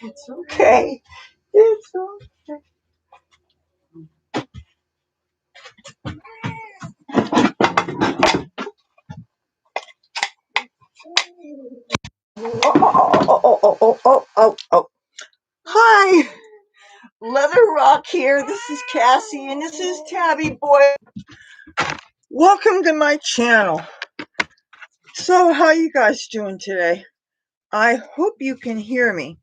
It's okay. It's okay. Oh. Hi, Leather Rock here. This is Cassie, and this is Tabby Boy. Welcome to my channel. So, how you guys doing today? I hope you can hear me.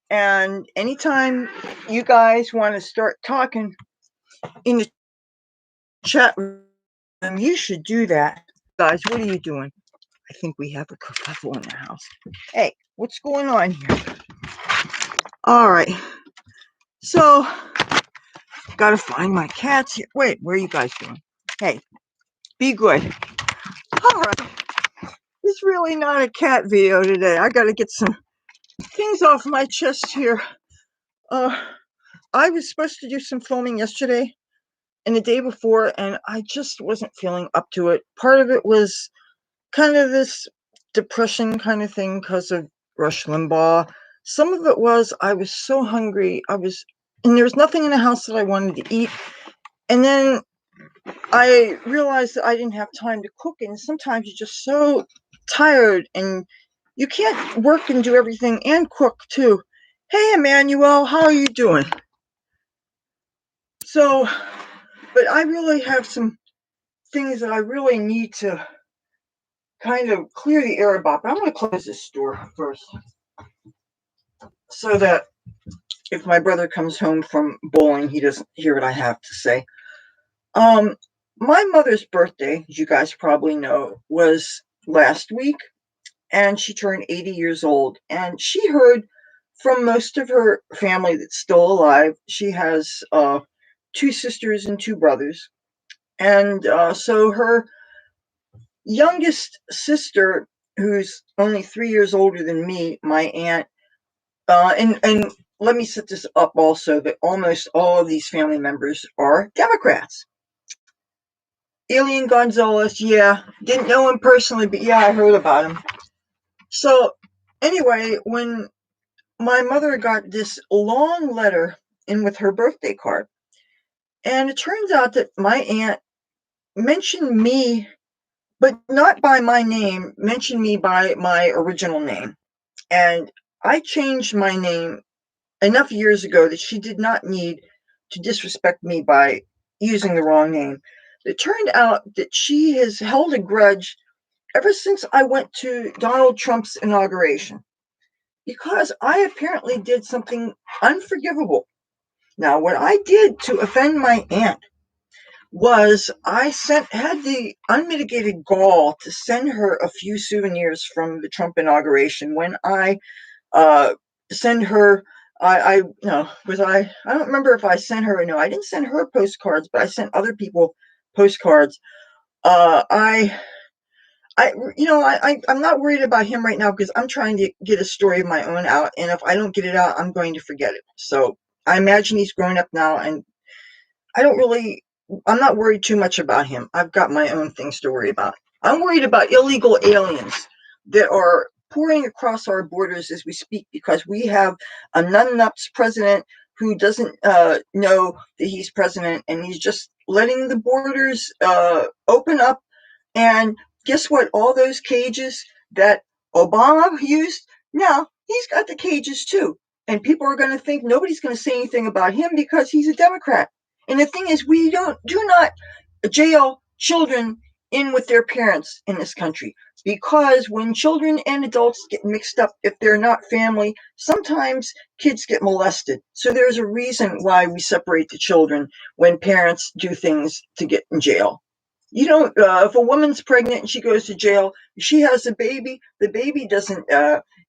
And anytime you guys want to start talking in the chat room, you should do that. Guys, what are you doing? I think we have a kerfuffle in the house. Hey, what's going on here? All right. So, gotta find my cats here. Wait, where are you guys doing? Hey, be good. All right. It's really not a cat video today. I gotta get some things off my chest here. I was supposed to do some filming yesterday and the day before, and I just wasn't feeling up to it. Part of it was kind of this depression kind of thing because of Rush Limbaugh. Some of it was I was so hungry. And there was nothing in the house that I wanted to eat. And then I realized that I didn't have time to cook, and sometimes you're just so tired and you can't work and do everything and cook too. Hey, Emmanuel, how are you doing? So, but I really have some things that I really need to kind of clear the air about. But I'm going to close this door first so that if my brother comes home from bowling, he doesn't hear what I have to say. My mother's birthday, as you guys probably know, was last week, and she turned 80 years old. And she heard from most of her family that's still alive. She has 2 sisters and 2 brothers. And so her youngest sister, who's only 3 years older than me, my aunt, and let me set this up also that almost all of these family members are Democrats. Elian Gonzalez, yeah, didn't know him personally, but yeah, I heard about him. So anyway, when my mother got this long letter in with her birthday card, and it turns out that my aunt mentioned me, but not by my name, mentioned me by my original name. And I changed my name enough years ago that she did not need to disrespect me by using the wrong name. It turned out that she has held a grudge ever since I went to Donald Trump's inauguration, because I apparently did something unforgivable. Now, what I did to offend my aunt was I had the unmitigated gall to send her a few souvenirs from the Trump inauguration. When I send her, I no, I don't remember if I sent her or no. I didn't send her postcards, but I sent other people postcards. I I'm not worried about him right now because I'm trying to get a story of my own out, and if I don't get it out, I'm going to forget it. So I imagine he's grown up now, and I'm not worried too much about him. I've got my own things to worry about. I'm worried about illegal aliens that are pouring across our borders as we speak, because we have a nut-nuts president who doesn't know that he's president, and he's just letting the borders open up. And guess what? All those cages that Obama used, now he's got the cages too. And people are going to think nobody's going to say anything about him because he's a Democrat. And the thing is, we do not jail children in with their parents in this country, because when children and adults get mixed up, if they're not family, sometimes kids get molested. So there's a reason why we separate the children when parents do things to get in jail. You don't, if a woman's pregnant and she goes to jail, she has a baby, the baby doesn't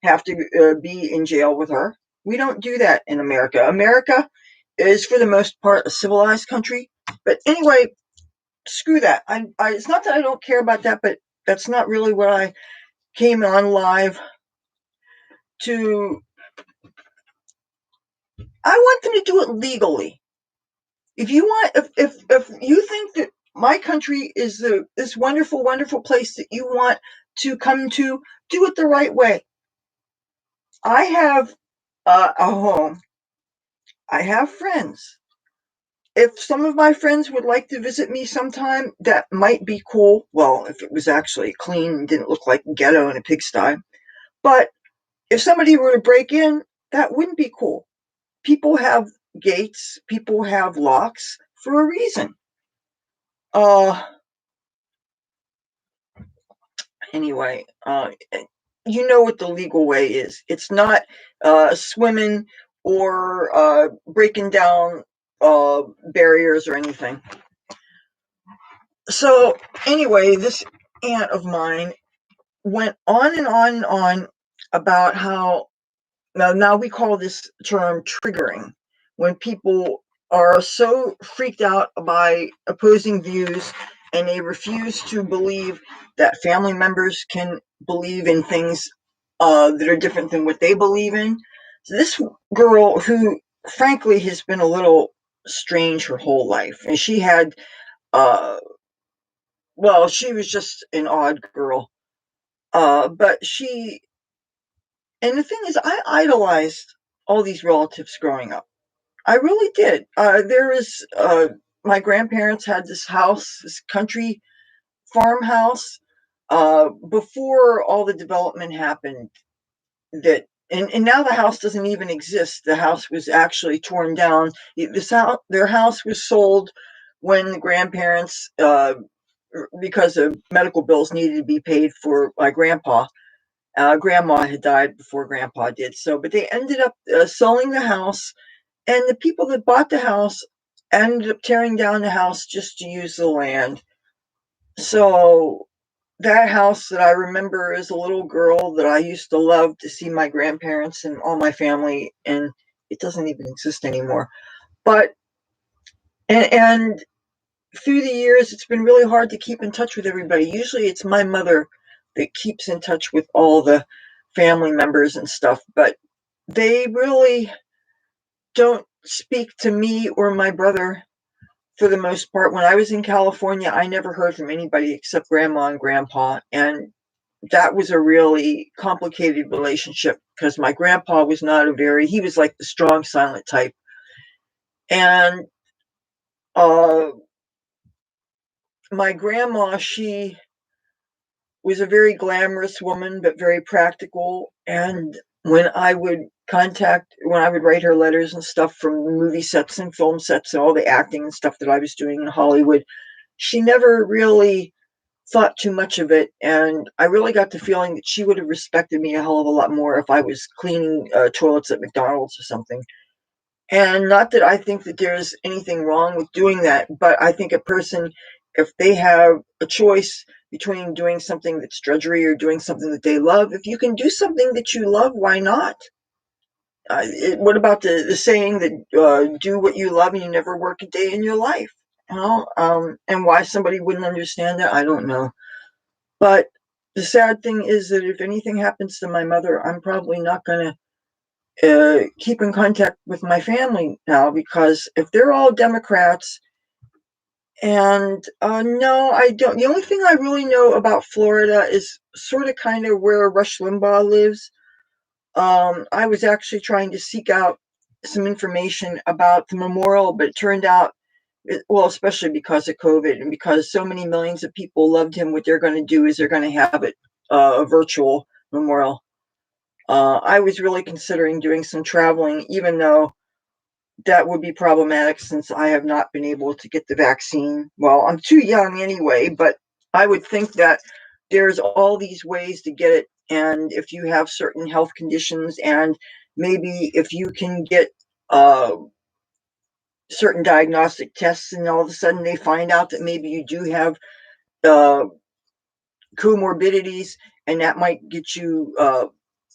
have to be in jail with her. We don't do that in America. America is, for the most part, a civilized country. But anyway, screw that. It's not that I don't care about that, but that's not really what I came on live to. I want them to do it legally. If you want, if you think that my country is this wonderful, wonderful place that you want to come to, do it the right way. I have a home. I have friends. If some of my friends would like to visit me sometime, that might be cool. Well, if it was actually clean and didn't look like ghetto in a pigsty. But if somebody were to break in, that wouldn't be cool. People have gates, people have locks for a reason. Uh, anyway, you know what the legal way is. It's not swimming or breaking down barriers or anything. So, anyway, this aunt of mine went on and on and on about how now we call this term triggering when people are so freaked out by opposing views and they refuse to believe that family members can believe in things that are different than what they believe in. So this girl, who frankly has been a little strange her whole life, and she had, uh, well, she was just an odd girl. But she, and the thing is, I idolized all these relatives growing up. I really did. My grandparents had this house, this country farmhouse, before all the development happened. And now the house doesn't even exist. The house was actually torn down. Their house was sold when the grandparents, because of medical bills needed to be paid for by grandpa. Grandma had died before grandpa did. So, but they ended up selling the house, and the people that bought the house ended up tearing down the house just to use the land. So that house that I remember as a little girl that I used to love to see my grandparents and all my family, and it doesn't even exist anymore. But and through the years, it's been really hard to keep in touch with everybody. Usually, it's my mother that keeps in touch with all the family members and stuff, but they really don't speak to me or my brother for the most part. When I was in California, I never heard from anybody except grandma and grandpa, and that was a really complicated relationship because my grandpa was not he was like the strong silent type. And uh my grandma, she was a very glamorous woman but very practical, and when I would write her letters and stuff from movie sets and film sets and all the acting and stuff that I was doing in Hollywood, she never really thought too much of it, and I really got the feeling that she would have respected me a hell of a lot more if I was cleaning toilets at McDonald's or something. And not that I think that there's anything wrong with doing that, but I think a person, if they have a choice between doing something that's drudgery or doing something that they love, if you can do something that you love, why not? What about the saying that do what you love and you never work a day in your life? And why somebody wouldn't understand that, I don't know. But the sad thing is that if anything happens to my mother, I'm probably not going to keep in contact with my family now, because if they're all Democrats, and no, I don't. The only thing I really know about Florida is sort of kind of where Rush Limbaugh lives. I was actually trying to seek out some information about the memorial, but it turned out, well, especially because of COVID and because so many millions of people loved him, what they're going to do is they're going to have it a virtual memorial. I was really considering doing some traveling, even though that would be problematic since I have not been able to get the vaccine. Well, I'm too young anyway, but I would think that there's all these ways to get it. And if you have certain health conditions, and maybe if you can get uh, certain diagnostic tests, and all of a sudden they find out that maybe you do have uh, comorbidities, and that might get you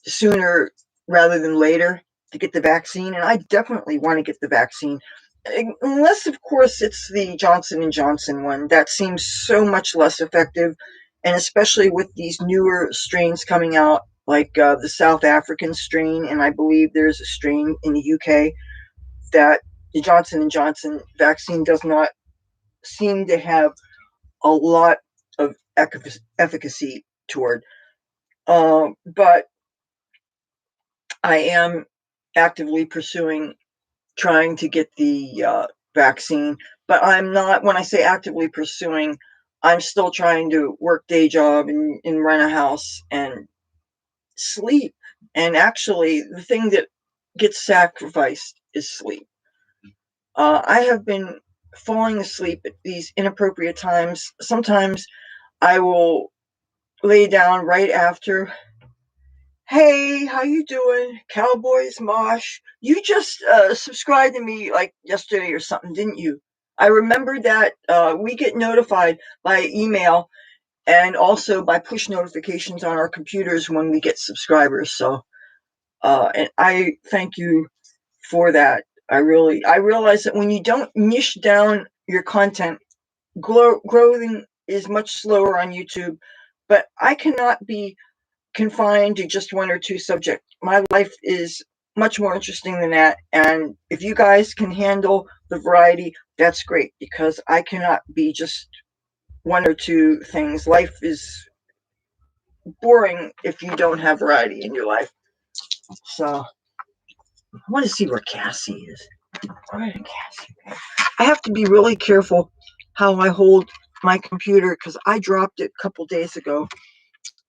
sooner rather than later to get the vaccine. And I definitely want to get the vaccine, unless of course it's the Johnson & Johnson one. That seems so much less effective, and especially with these newer strains coming out, like the South African strain, and I believe there's a strain in the UK, that the Johnson & Johnson vaccine does not seem to have a lot of efficacy toward. But I am actively pursuing trying to get the vaccine, but I'm not, when I say actively pursuing, I'm still trying to work day job and rent a house and sleep. And actually, the thing that gets sacrificed is sleep. I have been falling asleep at these inappropriate times. Sometimes I will lay down right after. Hey, how you doing? Cowboys Mosh. You just subscribed to me like yesterday or something, didn't you? I remember that we get notified by email and also by push notifications on our computers when we get subscribers. So, and I thank you for that. I realize that when you don't niche down your content, growing is much slower on YouTube, but I cannot be confined to just one or two subjects. My life is much more interesting than that. And if you guys can handle the variety, that's great, because I cannot be just one or two things. Life is boring if you don't have variety in your life. So I want to see where Cassie is. Where did Cassie go? I have to be really careful how I hold my computer because I dropped it a couple days ago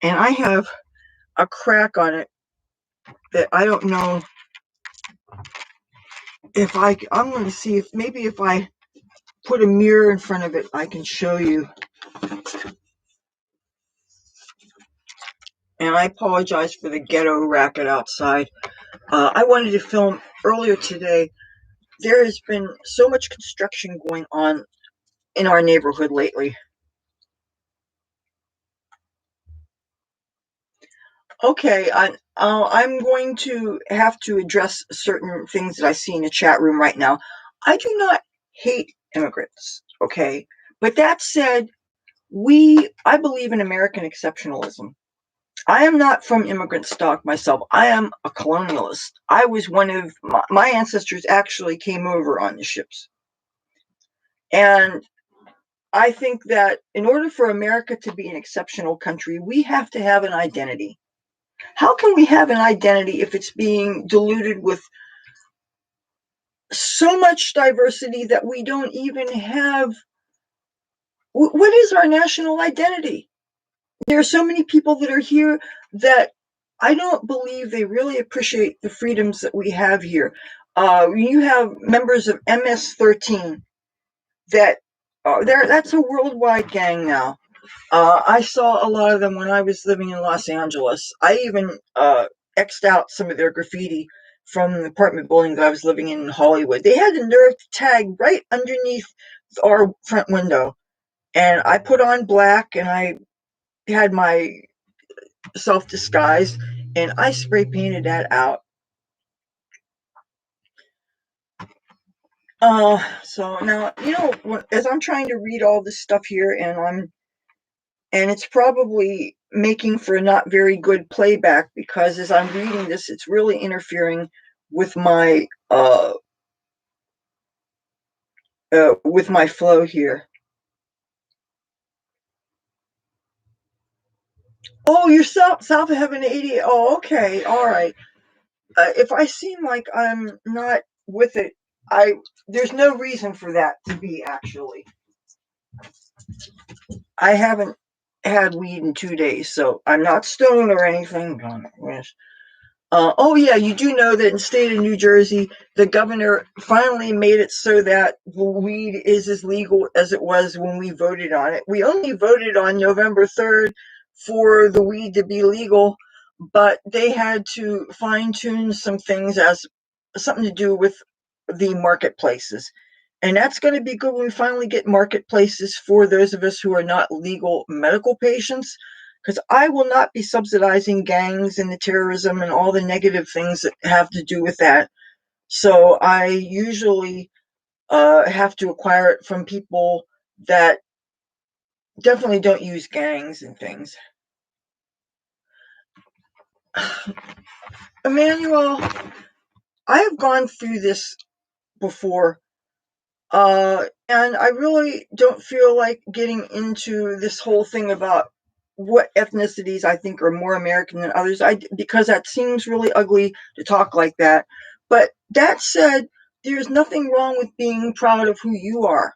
and I have a crack on it that I don't know if I'm going to see if maybe if I put a mirror in front of it, I can show you. And I apologize for the ghetto racket outside. I wanted to film earlier today. There has been so much construction going on in our neighborhood lately. Okay, I'm going to have to address certain things that I see in the chat room right now. I do not hate immigrants, okay? But that said, I believe in American exceptionalism. I am not from immigrant stock myself. I am a colonialist. I was one of my ancestors actually came over on the ships. And I think that in order for America to be an exceptional country, we have to have an identity. How can we have an identity if it's being diluted with so much diversity that we don't even have? What is our national identity? There are so many people that are here that I don't believe they really appreciate the freedoms that we have here. You have members of MS-13 that that's a worldwide gang now. I saw a lot of them when I was living in Los Angeles. I even X'd out some of their graffiti from the apartment building that I was living in Hollywood. They had the nerve to tag right underneath our front window. And I put on black and I had my self-disguise and I spray painted that out. So now, as I'm trying to read all this stuff here and it's probably making for a not very good playback because as I'm reading this, it's really interfering with my flow here. Oh, you're south of Heaven 88. Oh, okay, all right. If I seem like I'm not with it, there's no reason for that to be actually. I haven't had weed in 2 days, so I'm not stoned or anything. Oh yeah, you do know that in the state of New Jersey, the governor finally made it so that weed is as legal as it was when we voted on it. We only voted on November 3rd for the weed to be legal, but they had to fine tune some things as something to do with the marketplaces. And that's going to be good when we finally get marketplaces for those of us who are not legal medical patients, because I will not be subsidizing gangs and the terrorism and all the negative things that have to do with that. So I usually have to acquire it from people that definitely don't use gangs and things. Emmanuel, I have gone through this before. And I really don't feel like getting into this whole thing about what ethnicities I think are more American than others. Because that seems really ugly to talk like that. But that said, there's nothing wrong with being proud of who you are.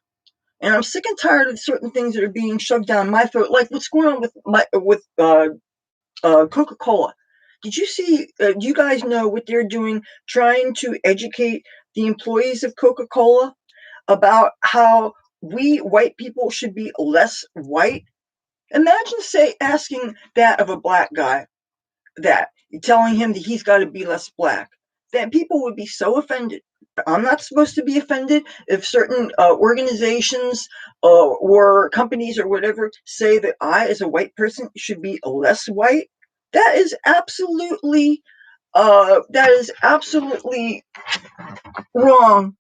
And I'm sick and tired of certain things that are being shoved down my throat, like what's going on with Coca-Cola. Did you see? Do you guys know what they're doing, trying to educate the employees of Coca-Cola about how we white people should be less white? Imagine, say, asking that of a black guy, that telling him that he's got to be less black. Then people would be so offended. I'm not supposed to be offended if certain organizations or companies or whatever say that I, as a white person, should be less white. That is absolutely wrong.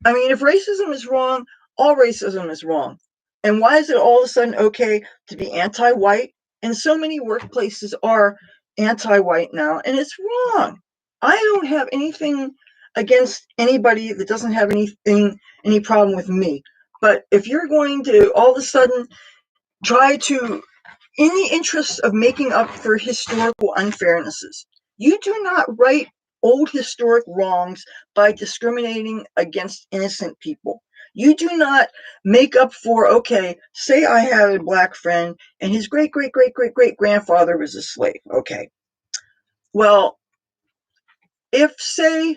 I mean, if racism is wrong, all racism is wrong. And why is it all of a sudden okay to be anti-white? And so many workplaces are anti-white now, and it's wrong. I don't have anything against anybody that doesn't have any problem with me. But if you're going to all of a sudden try to, in the interest of making up for historical unfairnesses, you do not right old historic wrongs by discriminating against innocent people. You do not make up for, okay, say I had a black friend and his great, great, great, great, great grandfather was a slave. Okay. Well, if, say,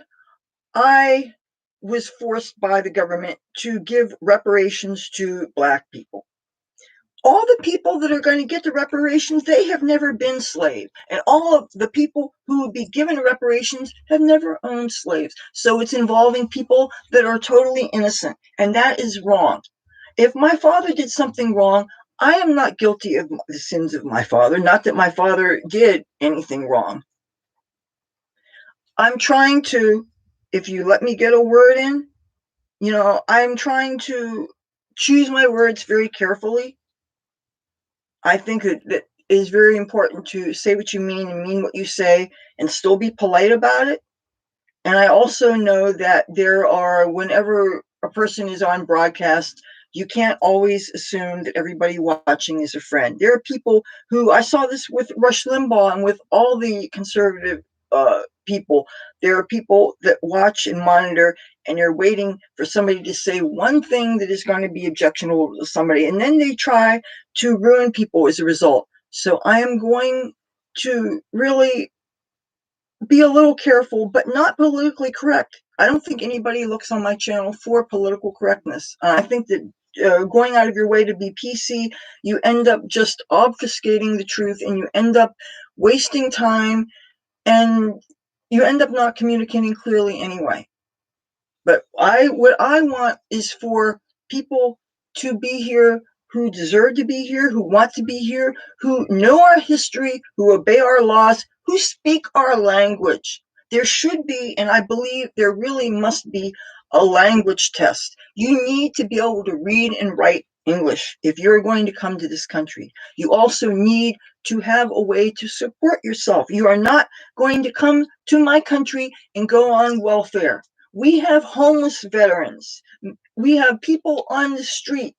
I was forced by the government to give reparations to black people, all the people that are going to get the reparations, they have never been slaves. And all of the people who would be given reparations have never owned slaves. So it's involving people that are totally innocent. And that is wrong. If my father did something wrong, I am not guilty of the sins of my father. Not that my father did anything wrong. I'm trying to, if you let me get a word in, I'm trying to choose my words very carefully. I think that is very important, to say what you mean and mean what you say and still be polite about it. And I also know that whenever a person is on broadcast, you can't always assume that everybody watching is a friend. There are people who, I saw this with Rush Limbaugh and with all the conservative people. There are people that watch and monitor, and they're waiting for somebody to say one thing that is going to be objectionable to somebody, and then they try to ruin people as a result. So I am going to really be a little careful, but not politically correct. I don't think anybody looks on my channel for political correctness. I think that going out of your way to be PC, you end up just obfuscating the truth, and you end up wasting time, and you end up not communicating clearly anyway. But what I want is for people to be here who deserve to be here, who want to be here, who know our history, who obey our laws, who speak our language. There should be, and I believe there really must be, a language test. You need to be able to read and write English if you're going to come to this country. You also need to have a way to support yourself. You are not going to come to my country and go on welfare. We have homeless veterans. We have people on the street.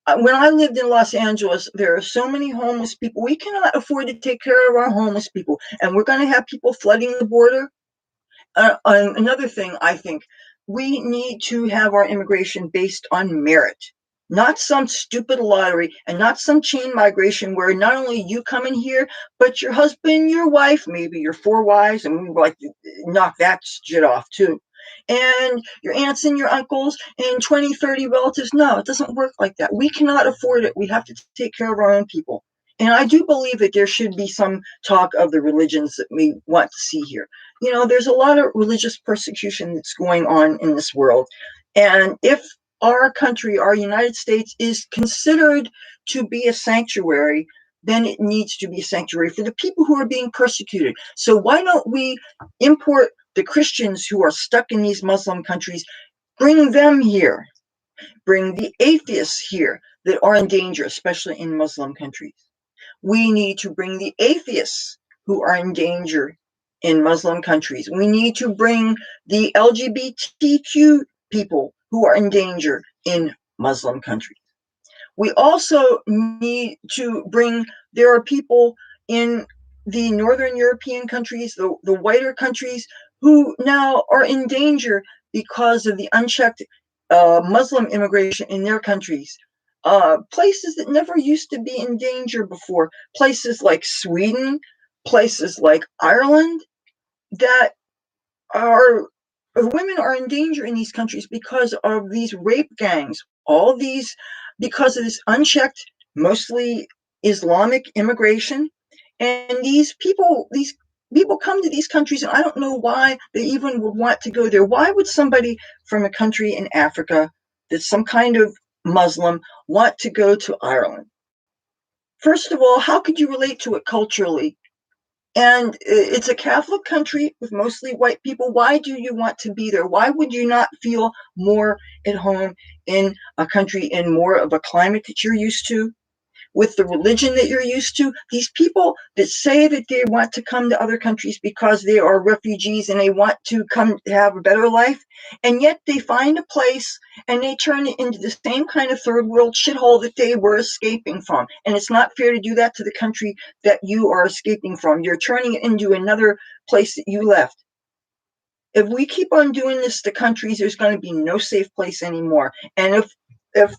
When I lived in Los Angeles, there are so many homeless people. We cannot afford to take care of our homeless people. And we're going to have people flooding the border. Another thing, I think, we need to have our immigration based on merit, not some stupid lottery, and not some chain migration where not only you come in here, but your husband, your wife, maybe your 4 wives, and we like to knock that shit off too. And your aunts and your uncles and 20, 30 relatives. No, it doesn't work like that. We cannot afford it. We have to take care of our own people. And I do believe that there should be some talk of the religions that we want to see here. There's a lot of religious persecution that's going on in this world. And if our country, our United States, is considered to be a sanctuary, then it needs to be a sanctuary for the people who are being persecuted. So why don't we import the Christians who are stuck in these Muslim countries, bring them here, bring the atheists here that are in danger, especially in Muslim countries. We need to bring the atheists who are in danger in Muslim countries. We need to bring the LGBTQ people who are in danger in Muslim countries. We also need to there are people in the Northern European countries, the whiter countries, who now are in danger because of the unchecked Muslim immigration in their countries. Places that never used to be in danger before, places like Sweden, places like Ireland, that are women are in danger in these countries because of these rape gangs. All these, because of this unchecked, mostly Islamic immigration, and these people come to these countries, and I don't know why they even would want to go there. Why would somebody from a country in Africa that's some kind of Muslim want to go to Ireland? First of all, how could you relate to it culturally? And it's a Catholic country with mostly white people. Why do you want to be there? Why would you not feel more at home in a country in more of a climate that you're used to, with the religion that you're used to? These people that say that they want to come to other countries because they are refugees and they want to come have a better life, and yet they find a place and they turn it into the same kind of third world shithole that they were escaping from. And it's not fair to do that to the country that you are escaping from. You're turning it into another place that you left. If we keep on doing this to countries, there's going to be no safe place anymore. And if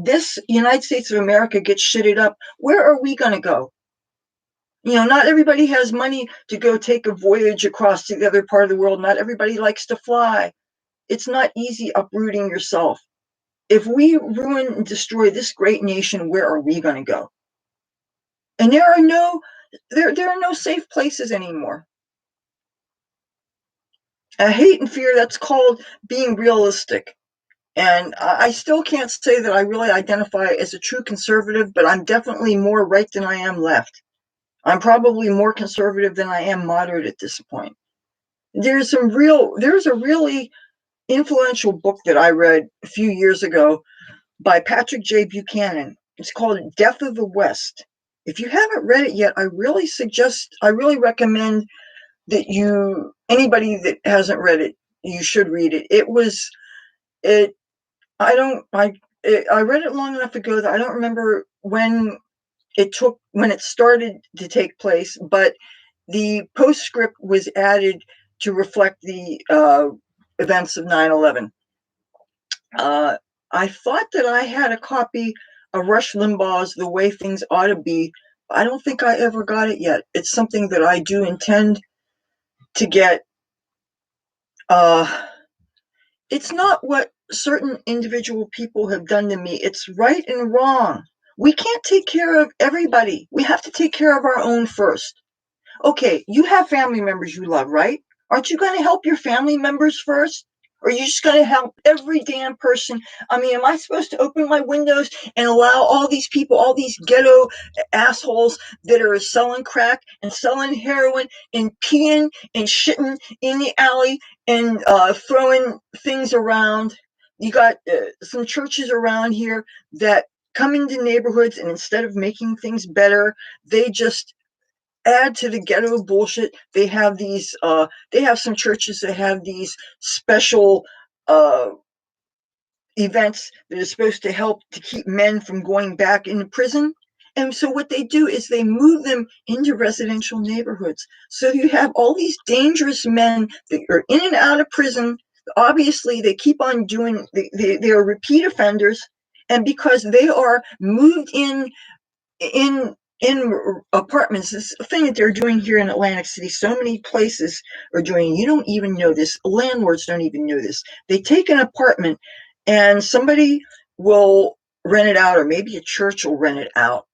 this United States of America gets shitted up, where are we going to go? Not everybody has money to go take a voyage across to the other part of the world. Not everybody likes to fly. It's not easy uprooting yourself. If we ruin and destroy this great nation, where are we going to go? And there are no safe places anymore. Hate and fear, that's called being realistic. And I still can't say that I really identify as a true conservative, but I'm definitely more right than I am left. I'm probably more conservative than I am moderate at this point. There's a really influential book that I read a few years ago by Patrick J. Buchanan. It's called Death of the West. If you haven't read it yet, I really recommend that anybody that hasn't read it, you should read it. I read it long enough ago that I don't remember when it started to take place, but the postscript was added to reflect the events of 9/11. I thought that I had a copy of Rush Limbaugh's The Way Things Ought to Be. I don't think I ever got it yet. It's something that I do intend to get. It's not what certain individual people have done to me. It's right and wrong. We can't take care of everybody. We have to take care of our own first. Okay, you have family members you love, right? Aren't you going to help your family members first? Or are you just going to help every damn person? I mean, am I supposed to open my windows and allow all these people, all these ghetto assholes that are selling crack and selling heroin and peeing and shitting in the alley and throwing things around? You got some churches around here that come into neighborhoods, and instead of making things better, they just add to the ghetto bullshit. They have some churches that have these special uh, events that are supposed to help to keep men from going back into prison. And so what they do is they move them into residential neighborhoods. So you have all these dangerous men that are in and out of prison. Obviously, they keep on they are repeat offenders. And because they are moved in apartments, this thing that they're doing here in Atlantic City, so many places are doing, you don't even know this, landlords don't even know this. They take an apartment and somebody will rent it out, or maybe a church will rent it out,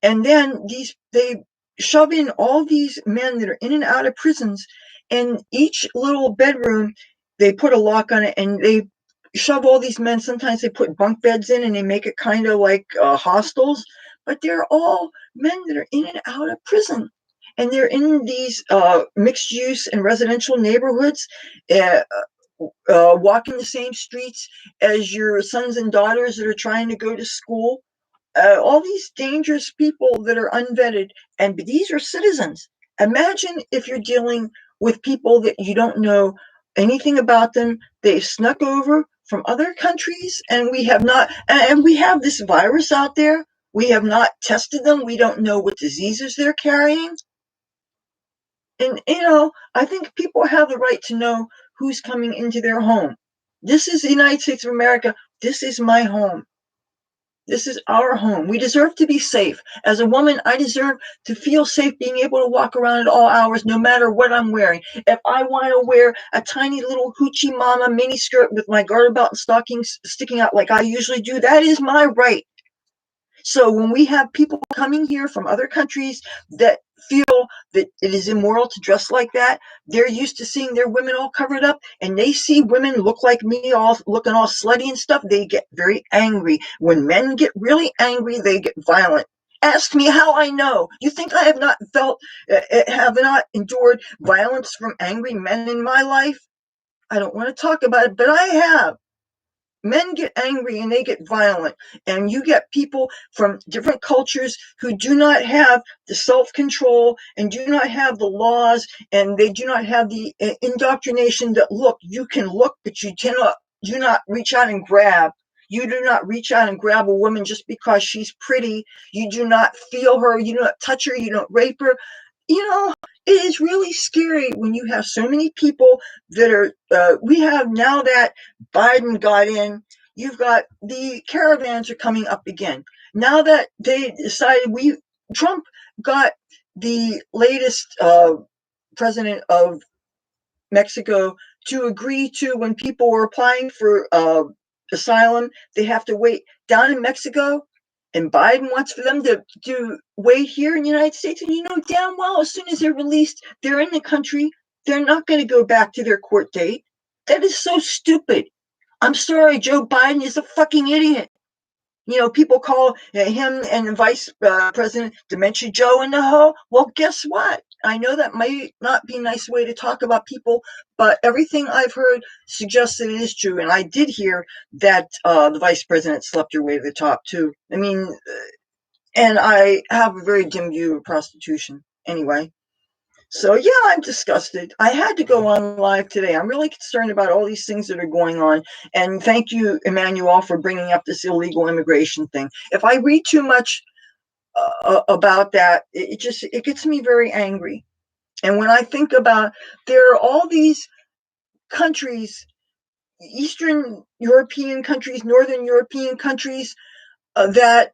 and then they shove in all these men that are in and out of prisons, and each little bedroom they put a lock on it, and they shove all these men. Sometimes they put bunk beds in and they make it kind of like hostels, but they're all men that are in and out of prison, and they're in these mixed use and residential neighborhoods, uh, walking the same streets as your sons and daughters that are trying to go to school. All these dangerous people that are unvetted, and these are citizens. Imagine if you're dealing with people that you don't know anything about them. They've snuck over from other countries, and we have this virus out there. We have not tested them. We don't know what diseases they're carrying. And, I think people have the right to know who's coming into their home. This is the United States of America. This is my home. This is our home. We deserve to be safe. As a woman, I deserve to feel safe being able to walk around at all hours, no matter what I'm wearing. If I want to wear a tiny little hoochie mama mini skirt with my garter belt and stockings sticking out like I usually do, that is my right. So when we have people coming here from other countries that feel that it is immoral to dress like that, they're used to seeing their women all covered up, and they see women look like me, all looking all slutty and stuff, they get very angry. When men get really angry, they get violent. Ask me how I know. You think I have not endured violence from angry men in my life? I don't want to talk about it, but I have. Men get angry and they get violent, and you get people from different cultures who do not have the self-control and do not have the laws, and they do not have the indoctrination that you can look, but you cannot do not reach out and grab. You do not reach out and grab a woman just because she's pretty. You do not feel her. You do not touch her. You don't rape her. It is really scary when you have so many people that we have now that Biden got in, you've got the caravans are coming up again. Now that they decided Trump got the latest president of Mexico to agree to, when people were applying for asylum, they have to wait down in Mexico. And Biden wants for them to wait here in the United States. And damn well, as soon as they're released, they're in the country. They're not going to go back to their court date. That is so stupid. I'm sorry, Joe Biden is a fucking idiot. People call him and the vice president Dementia Joe in the hoe. Well, guess what? I know that might not be a nice way to talk about people, but everything I've heard suggests that it is true. And I did hear that the vice president slept her way to the top, too. I mean, and I have a very dim view of prostitution anyway. So, yeah, I'm disgusted. I had to go on live today. I'm really concerned about all these things that are going on. And thank you, Emmanuel, for bringing up this illegal immigration thing. If I read too much about that, it gets me very angry. And when I think about, there are all these countries, Eastern European countries, Northern European countries, that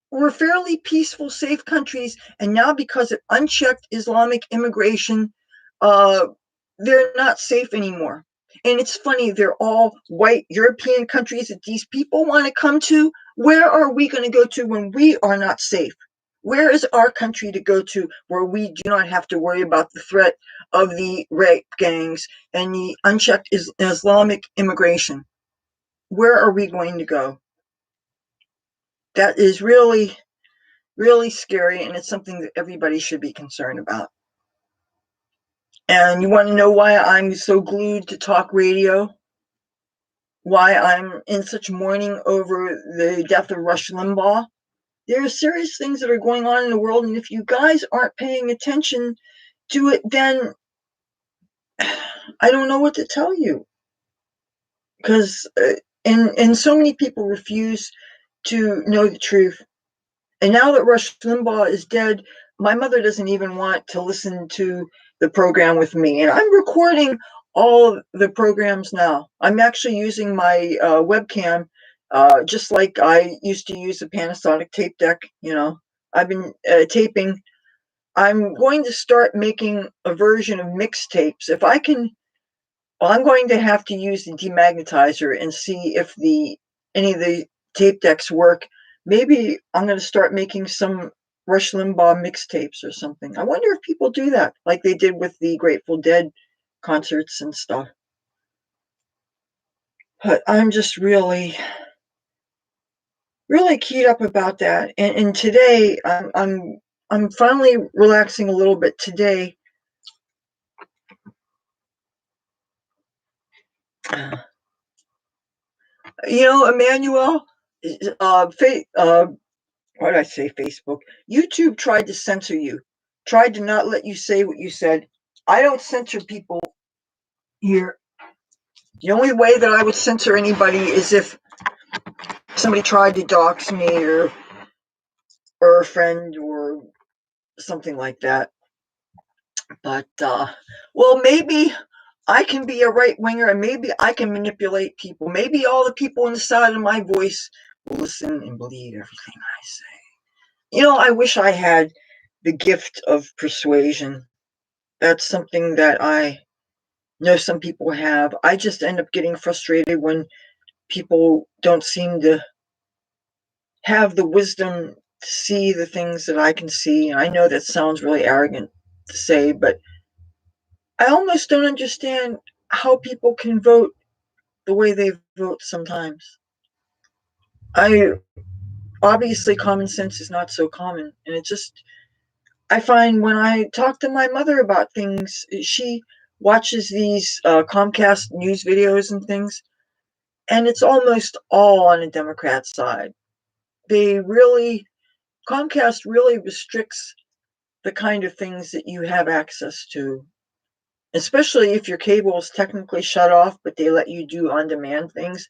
were fairly peaceful, safe countries, and now because of unchecked Islamic immigration, they're not safe anymore. And it's funny, they're all white European countries that these people want to come to. Where are we going to go to when we are not safe? Where is our country to go to where we do not have to worry about the threat of the rape gangs and the unchecked Islamic immigration? Where are we going to go? That is really, really scary, and it's something that everybody should be concerned about. And you want to know why I'm so glued to talk radio? Why I'm in such mourning over the death of Rush Limbaugh? There are serious things that are going on in the world, and if you guys aren't paying attention to it, then I don't know what to tell you. Because and so many people refuse to know the truth. And now that Rush Limbaugh is dead, my mother doesn't even want to listen to the program with me. And I'm recording all the programs now. I'm actually using my webcam, just like I used to use a Panasonic tape deck. I've been taping. I'm going to start making a version of mixtapes. If I can, well, I'm going to have to use the demagnetizer and see if any of the tape decks work. Maybe I'm going to start making some Rush Limbaugh mixtapes or something. I wonder if people do that, like they did with the Grateful Dead concerts and stuff. But I'm just really, really keyed up about that. And today, I'm finally relaxing a little bit today. Emmanuel, why did I say Facebook? YouTube tried to censor you, tried to not let you say what you said. I don't censor people here. The only way that I would censor anybody is if somebody tried to dox me or a friend or something like that. But, well, maybe I can be a right winger and maybe I can manipulate people. Maybe all the people inside of my voice will listen and believe everything I say. I wish I had the gift of persuasion. That's something that I know some people have. I just end up getting frustrated when people don't seem to have the wisdom to see the things that I can see. And I know that sounds really arrogant to say, but I almost don't understand how people can vote the way they vote sometimes. I obviously common sense is not so common, and I find when I talk to my mother about things, she watches these Comcast news videos and things, and it's almost all on the Democrat side. Comcast really restricts the kind of things that you have access to, especially if your cable is technically shut off, but they let you do on-demand things.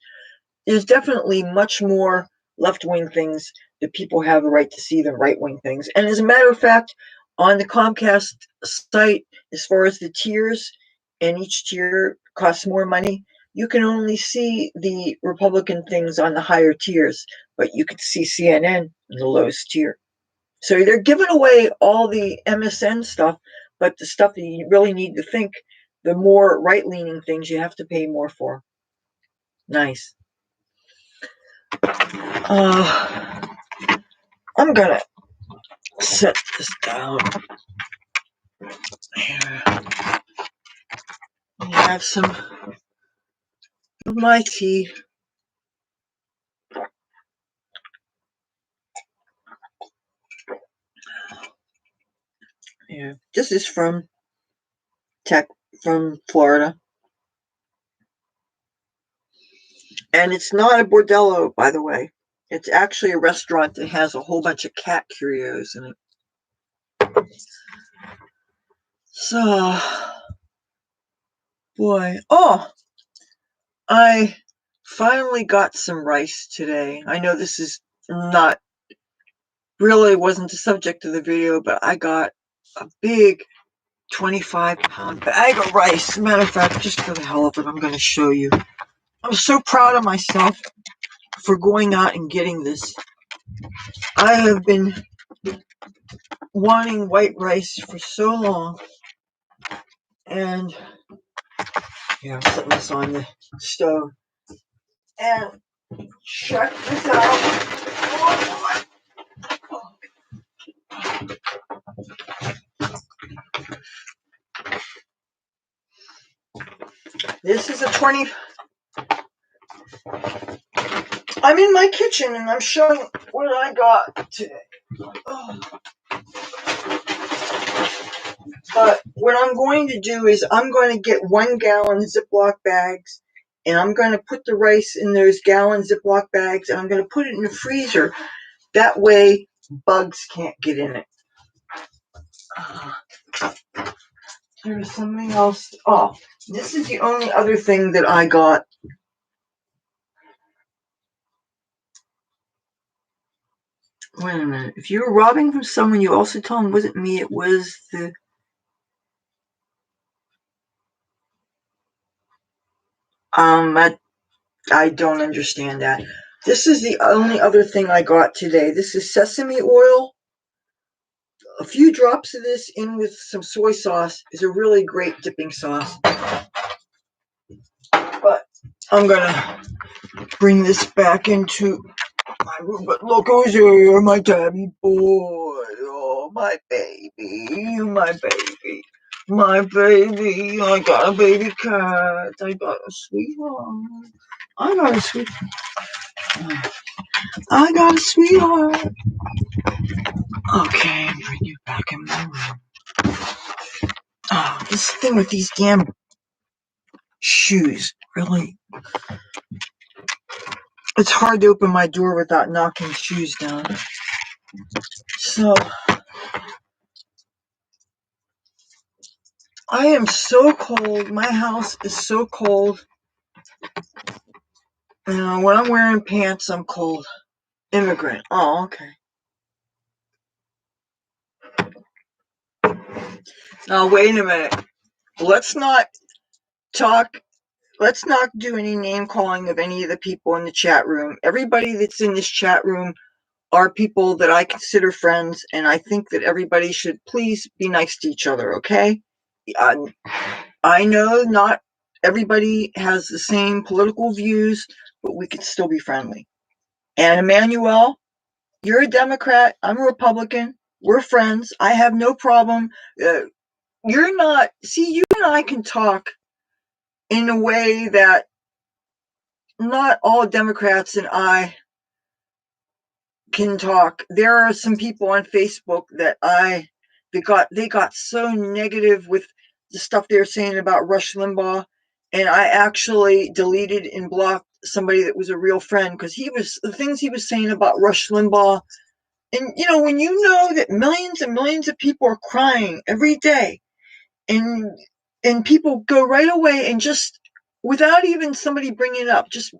There's definitely much more left-wing things that people have a right to see than right-wing things. And as a matter of fact, on the Comcast site, as far as the tiers, and each tier costs more money, you can only see the Republican things on the higher tiers, but you can see CNN in the lowest tier. So they're giving away all the MSN stuff, but the stuff that you really need to think, the more right-leaning things, you have to pay more for. Nice. I'm gonna set this down here. I have some of my tea. Yeah, this is from Florida, and it's not a bordello, by the way. It's actually a restaurant that has a whole bunch of cat curios in it. So, boy, I finally got some rice today. I know this is not really wasn't the subject of the video, but I got a big 25-pound bag of rice. As a matter of fact, just for the hell of it, I'm going to show you. I'm so proud of myself for going out and getting this. I have been wanting white rice for so long. And here, I'm setting this on the stove. And check this out. This is a 20. I'm in my kitchen and I'm showing what I got today. But what I'm going to do is I'm going to get 1 gallon Ziploc bags, and I'm going to put the rice in those gallon Ziploc bags, and I'm going to put it in the freezer. That way bugs can't get in it. There's something else. Oh, this is the only other thing that I got. Wait a minute. If you were robbing from someone, you also tell them it wasn't me, it was the... I don't understand that. This is the only other thing I got today. This is sesame oil. A few drops of this in with some soy sauce is a really great dipping sauce. But I'm gonna bring this back into my room. But look who's here, my tabby boy. Oh, my baby, my baby. My baby, I got a baby cat. I got a sweetheart. I got a sweetheart. Okay, bring you back in my room. Oh, this thing with these damn shoes, really. It's hard to open my door without knocking shoes down. So, I am so cold. My house is so cold. When I'm wearing pants, I'm cold. Immigrant. Oh, okay. Now, wait a minute. Let's not talk. Let's not do any name calling of any of the people in the chat room. Everybody that's in this chat room are people that I consider friends, and I think that everybody should please be nice to each other, okay? I know not everybody has the same political views, but we can still be friendly. And Emmanuel, you're a Democrat, I'm a Republican, we're friends, I have no problem. You're not, see, you and I can talk in a way that not all Democrats and I can talk. There are some people on Facebook that they got so negative with the stuff they were saying about Rush Limbaugh, and I actually deleted and blocked somebody that was a real friend because the things he was saying about Rush Limbaugh. And when you know that millions and millions of people are crying every day, and people go right away and just without even somebody bringing it up, just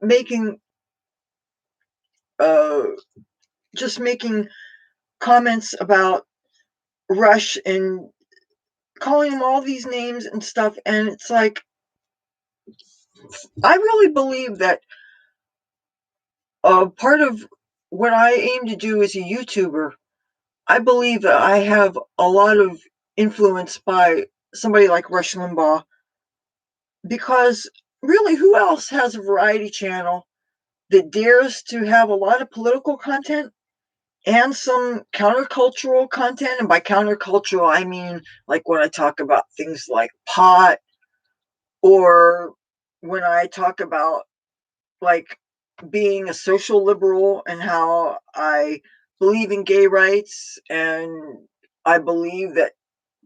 making comments about Rush and calling him all these names and stuff, and it's like, I really believe that part of what I aim to do as a YouTuber, I believe that I have a lot of influence by somebody like Rush Limbaugh, because really, who else has a variety channel that dares to have a lot of political content and some countercultural content? And by countercultural, I mean like when I talk about things like pot, or when I talk about like being a social liberal and how I believe in gay rights, and I believe that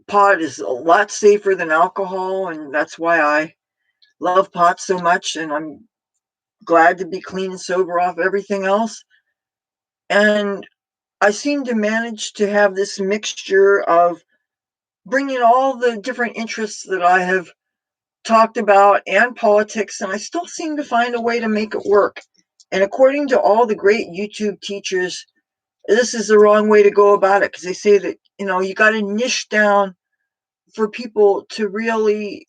pot is a lot safer than alcohol, and that's why I love pot so much, and I'm glad to be clean and sober off everything else. And I seem to manage to have this mixture of bringing all the different interests that I have talked about and politics, and I still seem to find a way to make it work. And according to all the great YouTube teachers, this is the wrong way to go about it, because they say that you got to niche down for people to really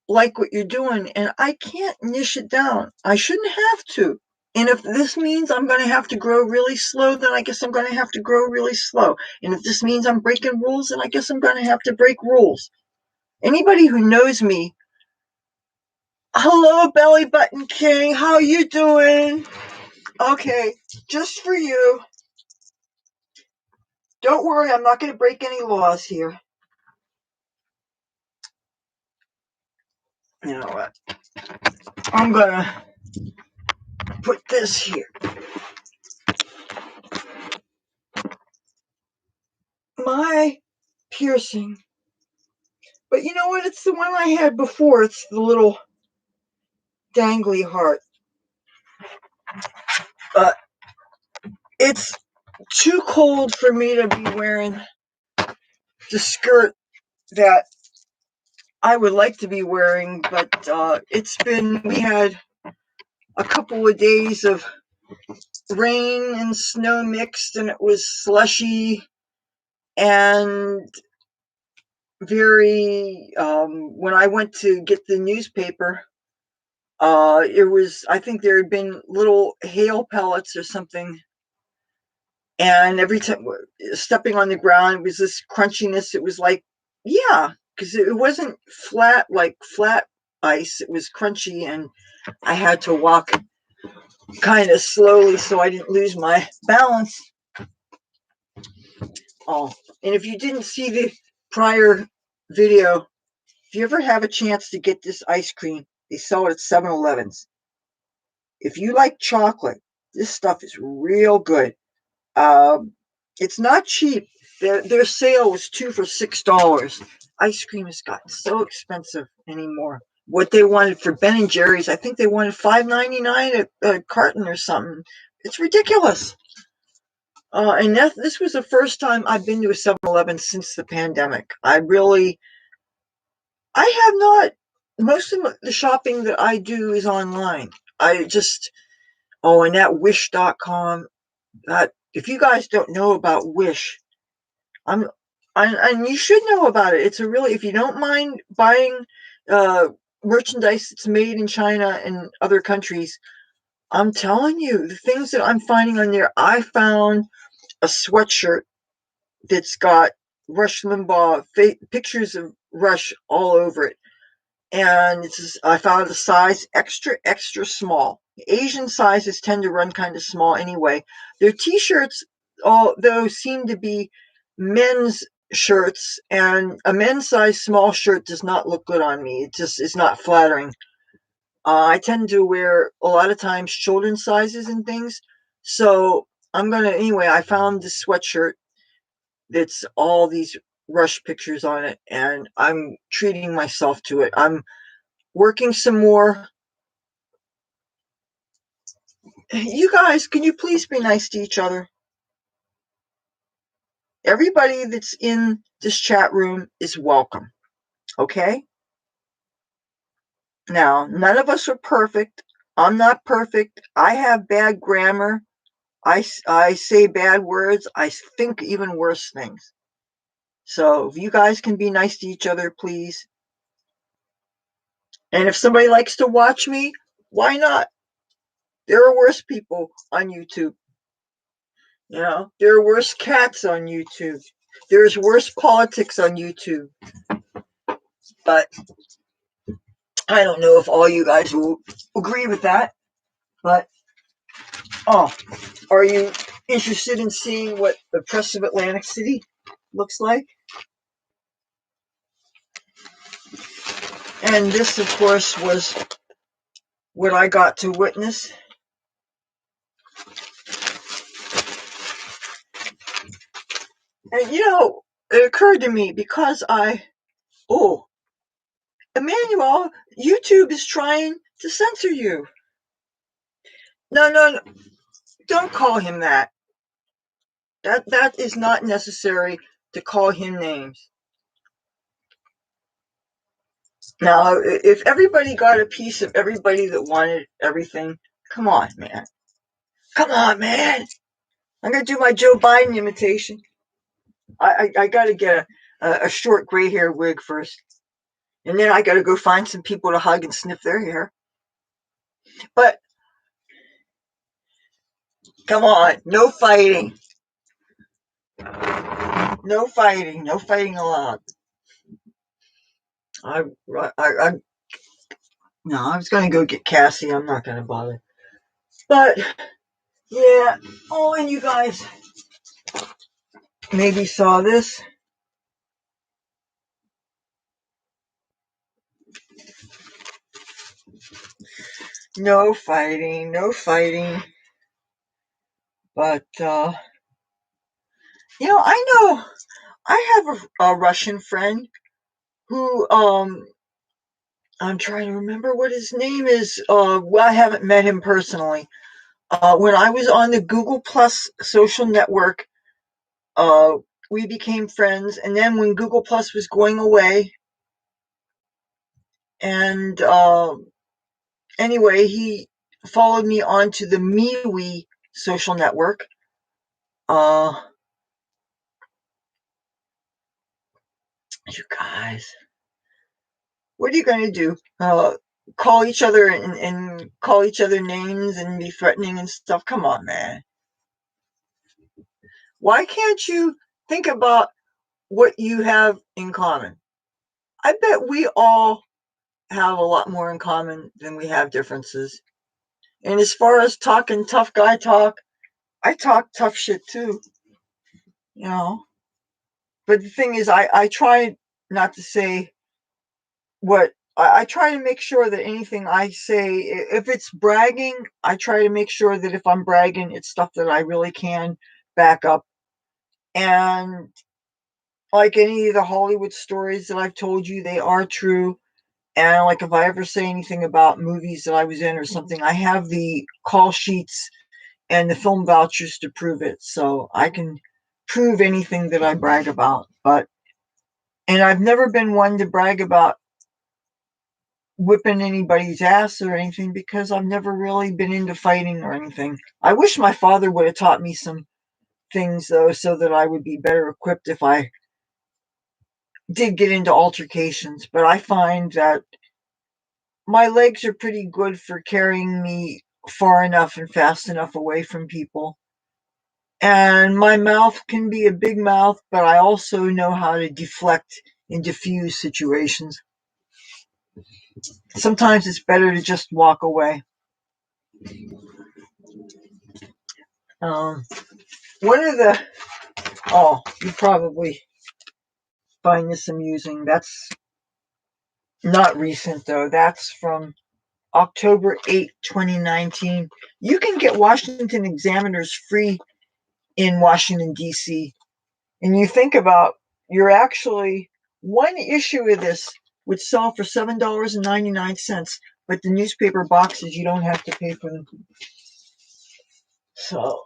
like what you're doing, and I can't niche it down. I shouldn't have to. And if this means I'm going to have to grow really slow, then I guess I'm going to have to grow really slow. And if this means I'm breaking rules, then I guess I'm going to have to break rules. Anybody who knows me, hello, Belly Button King, how you doing? Okay, just for you. Don't worry, I'm not going to break any laws here. You know what? I'm going to put this here. My piercing. But you know what? It's the one I had before. It's the little dangly heart. It's too cold for me to be wearing the skirt that I would like to be wearing, but we had a couple of days of rain and snow mixed, and it was slushy and very, when I went to get the newspaper, I think there had been little hail pellets or something, and every time stepping on the ground, it was this crunchiness. It was like, yeah, because it wasn't flat like flat ice. It was crunchy, and I had to walk kind of slowly so I didn't lose my balance. Oh, and if you didn't see the prior video, if you ever have a chance to get this ice cream, they sell it at 7-Elevens. If you like chocolate, this stuff is real good. It's not cheap. Their sale was 2 for $6. Ice cream has gotten so expensive anymore. What they wanted for Ben and Jerry's, I think they wanted $5.99 a carton or something. It's ridiculous. And this was the first time I've been to a 7-Eleven since the pandemic. I have not. Most of the shopping that I do is online. And that Wish.com. If you guys don't know about Wish, and you should know about it. It's a really, if you don't mind buying merchandise that's made in China and other countries, I'm telling you, the things that I'm finding on there, I found a sweatshirt that's got Rush Limbaugh pictures of Rush all over it. And I found a size extra, extra small. Asian sizes tend to run kind of small anyway. Their t-shirts, although, seem to be men's shirts, and a men's size small shirt does not look good on me. It just is not flattering. I tend to wear a lot of times children's sizes and things. So anyway, I found this sweatshirt that's all these Rush pictures on it, and I'm treating myself to it. I'm working some more. You guys, can you please be nice to each other? Everybody that's in this chat room is welcome, okay? Now, none of us are perfect. I'm not perfect. I have bad grammar. I say bad words. I think even worse things. So if you guys can be nice to each other, please. And if somebody likes to watch me, why not? There are worse people on YouTube. You know, there are worse cats on YouTube. There's worse politics on YouTube. But I don't know if all you guys will agree with that. But, are you interested in seeing what the press of Atlantic City looks like? And this, of course, was what I got to witness. And, it occurred to me because Emmanuel, YouTube is trying to censor you. No, don't call him that. That is not necessary to call him names. Now, if everybody got a piece of everybody that wanted everything, come on, man. Come on, man. I'm going to do my Joe Biden imitation. I got to get a short gray hair wig first. And then I got to go find some people to hug and sniff their hair. But, come on, no fighting. No fighting. No fighting allowed. No, I was going to go get Cassie. I'm not going to bother. But, yeah. Oh, and you guys maybe saw this. No fighting, no fighting. But, I know I have a Russian friend who, I'm trying to remember what his name is. Well, I haven't met him personally. When I was on the Google Plus social network, we became friends. And then when Google Plus was going away, and anyway, he followed me onto the MeWe social network. You guys, what are you going to do? Call each other and call each other names and be threatening and stuff? Come on, man. Why can't you think about what you have in common? I bet we all have a lot more in common than we have differences. And as far as talking tough guy talk, I talk tough shit too. But the thing is, I try not to say what I try to make sure that anything I say, if it's bragging, I try to make sure that if I'm bragging, it's stuff that I really can back up. And like any of the Hollywood stories that I've told you, they are true. And like if I ever say anything about movies that I was in or something, I have the call sheets and the film vouchers to prove it. So I can prove anything that I brag about. And I've never been one to brag about whipping anybody's ass or anything because I've never really been into fighting or anything. I wish my father would have taught me some things though, so that I would be better equipped if I did get into altercations, but I find that my legs are pretty good for carrying me far enough and fast enough away from people. And my mouth can be a big mouth, but I also know how to deflect and diffuse situations. Sometimes it's better to just walk away. Um, one of the, oh, you probably find this amusing. That's not recent, though. That's from October 8, 2019. You can get Washington Examiners free in Washington, D.C. And you think about, you're actually, one issue of this would sell for $7.99, but the newspaper boxes, you don't have to pay for them. So,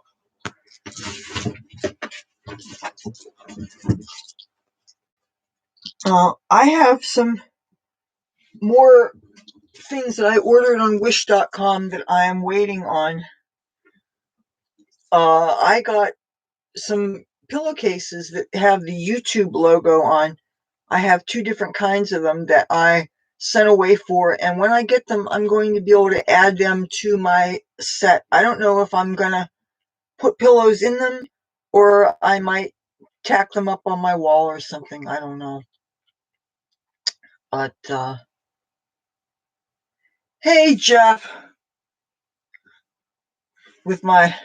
I have some more things that I ordered on Wish.com that I am waiting on. I got some pillowcases that have the YouTube logo on. I have 2 different kinds of them that I sent away for, and when I get them, I'm going to be able to add them to my set. I don't know if I'm going to put pillows in them, or I might tack them up on my wall or something. I don't know. But, hey, Jeff, with my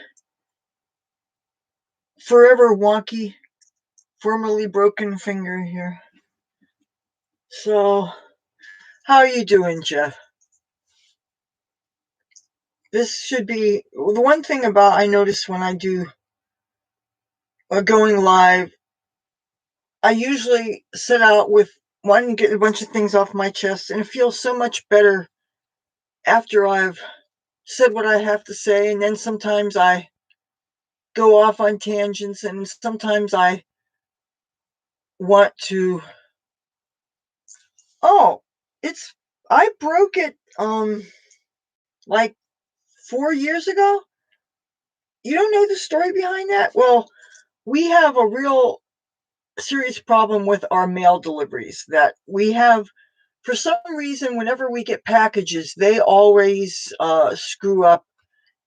forever wonky, formerly broken finger here. So, how are you doing, Jeff? This should be the one thing about I notice when I do going live. I usually set out with wanting to get a bunch of things off my chest, and it feels so much better after I've said what I have to say. And then sometimes I go off on tangents, and sometimes I want to. Oh, it's I broke it like 4 years ago. You don't know the story behind that? Well, we have a real serious problem with our mail deliveries that we have. For some reason, whenever we get packages, they always screw up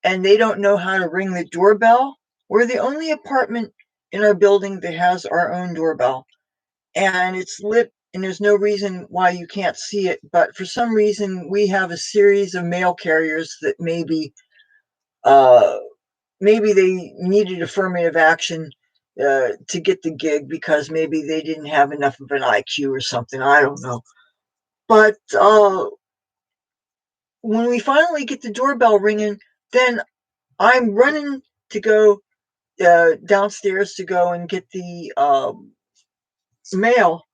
and they don't know how to ring the doorbell. We're the only apartment in our building that has our own doorbell, and it's lit, and there's no reason why you can't see it. But for some reason, we have a series of mail carriers that uh, maybe they needed affirmative action to get the gig because maybe they didn't have enough of an IQ or something. I don't know. But when we finally get the doorbell ringing, then I'm running to go downstairs to go and get the mail.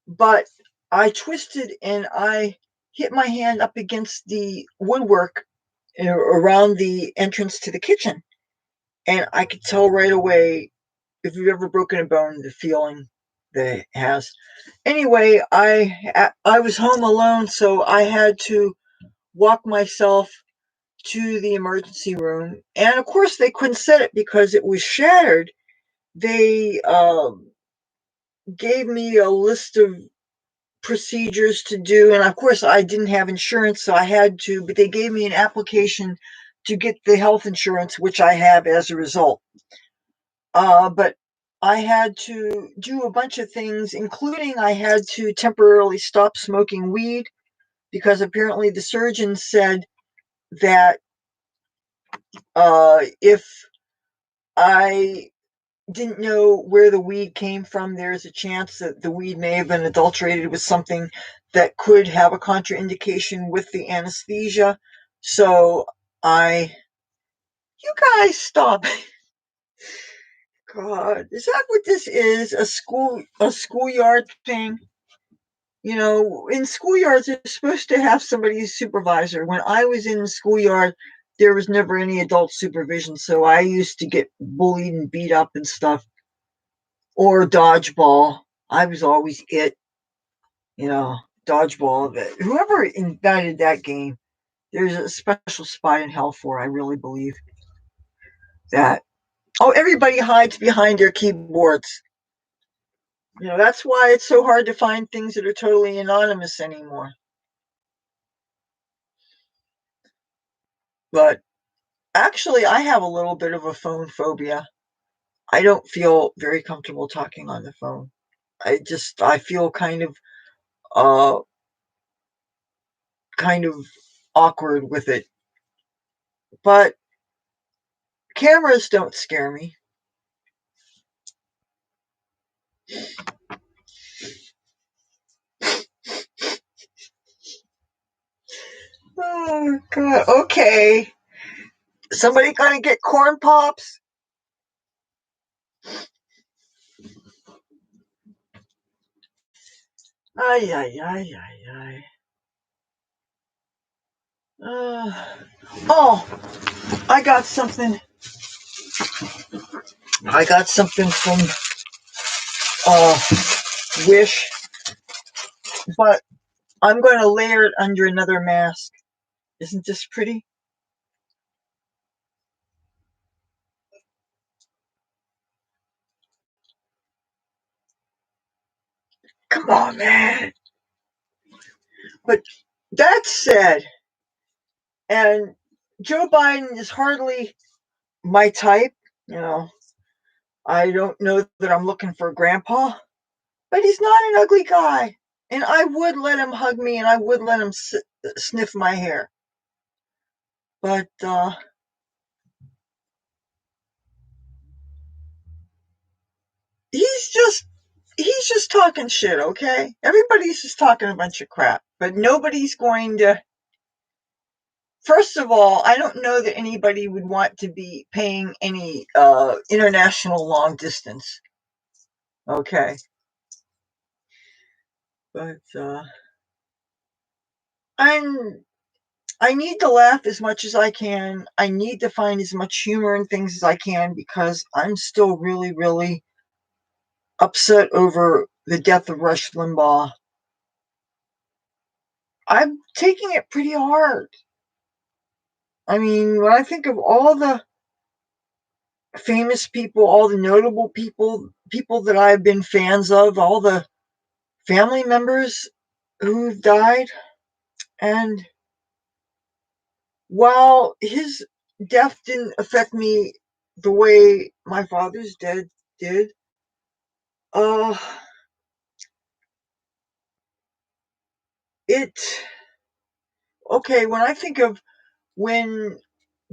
But I twisted and I hit my hand up against the woodwork around the entrance to the kitchen. And I could tell right away, if you've ever broken a bone, the feeling that it has. Anyway, I was home alone, so I had to walk myself to the emergency room. And of course, they couldn't set it because it was shattered. They gave me a list of procedures to do. And of course, I didn't have insurance, so I had to, but they gave me an application to get the health insurance, which I have as a result. But I had to do a bunch of things, including I had to temporarily stop smoking weed because apparently the surgeon said that if I didn't know where the weed came from, there's a chance that the weed may have been adulterated with something that could have a contraindication with the anesthesia. So you guys stop. God, is that what this is? A schoolyard thing? You know, in schoolyards, they're supposed to have somebody supervisor. When I was in the schoolyard, there was never any adult supervision, so I used to get bullied and beat up and stuff. Or dodgeball. I was always it, you know, dodgeball. Whoever invented that game, there's a special spot in hell for. I really believe that. Oh, everybody hides behind their keyboards. That's why it's so hard to find things that are totally anonymous anymore. But actually, I have a little bit of a phone phobia. I don't feel very comfortable talking on the phone. I feel uh kind of awkward with it. But cameras don't scare me. Oh god. Okay. Somebody gonna get corn pops? Ay ay ay ay ay. Oh, I got something. I got something from uh Wish, but I'm going to layer it under another mask. Isn't this pretty? Come on, man. But that said, and Joe Biden is hardly my type. You know, I don't know that I'm looking for a grandpa, but he's not an ugly guy. And I would let him hug me and I would let him sniff my hair. But he's just he's just talking shit, okay? Everybody's just talking a bunch of crap, but nobody's going to. First of all, I don't know that anybody would want to be paying any international long distance. Okay, but I'm I need to laugh as much as I can. I need to find as much humor in things as I can because I'm still really, really upset over the death of Rush Limbaugh. I'm taking it pretty hard. I mean, when I think of all the famous people, all the notable people, people that I've been fans of, all the family members who've died, and while his death didn't affect me the way my father's dead did, uh, it okay. When I think of when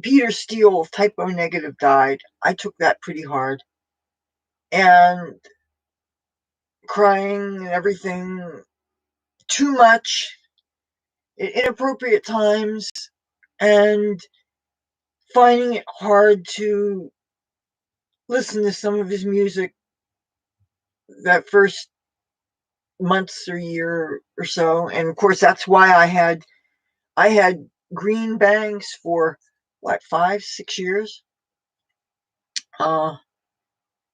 Peter Steele, typo negative, died, I took that pretty hard and crying and everything too much at inappropriate times and finding it hard to listen to some of his music that first months or year or so. And of course, that's why I had green bangs for what 5, 6 years. Uh,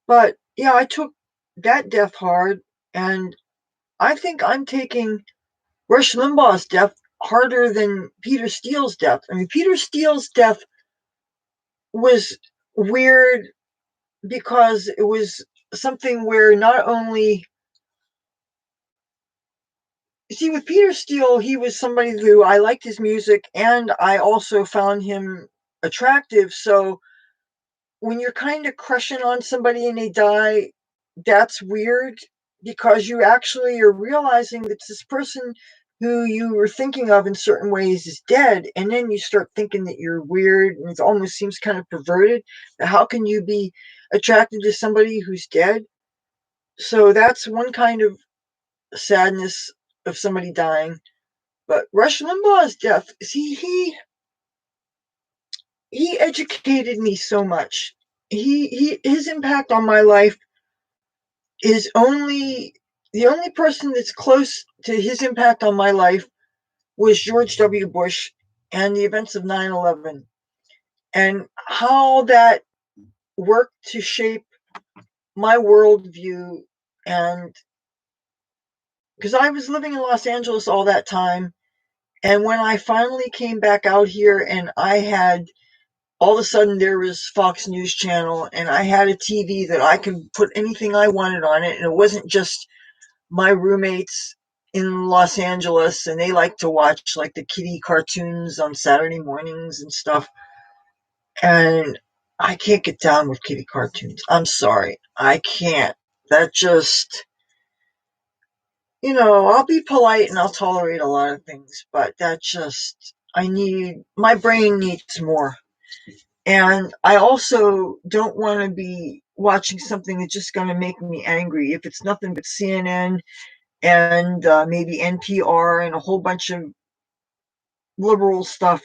but yeah, I took that death hard, and I think I'm taking Rush Limbaugh's death harder than Peter Steele's death. I mean, Peter Steele's death was weird because it was something where not only see with Peter Steele, he was somebody who I liked his music and I also found him attractive. So when you're kind of crushing on somebody and they die, that's weird because you actually are realizing that this person who you were thinking of in certain ways is dead, and then you start thinking that you're weird and it almost seems kind of perverted. How can you be attracted to somebody who's dead? So that's one kind of sadness of somebody dying. But Rush Limbaugh's death, see, he educated me so much. His impact on my life is only the only person that's close to his impact on my life was George W. Bush and the events of 9/11 and how that worked to shape my worldview. And because I was living in Los Angeles all that time, and when I finally came back out here and I had all of a sudden there was Fox News Channel, and I had a TV that I could put anything I wanted on it, and it wasn't just my roommates in Los Angeles, and they like to watch like the kiddie cartoons on Saturday mornings and stuff. And I can't get down with kiddie cartoons. I'm sorry. I can't. That just, I'll be polite and I'll tolerate a lot of things, but that just, my brain needs more. And I also don't want to be watching something that's just going to make me angry. If it's nothing but CNN and maybe NPR and a whole bunch of liberal stuff,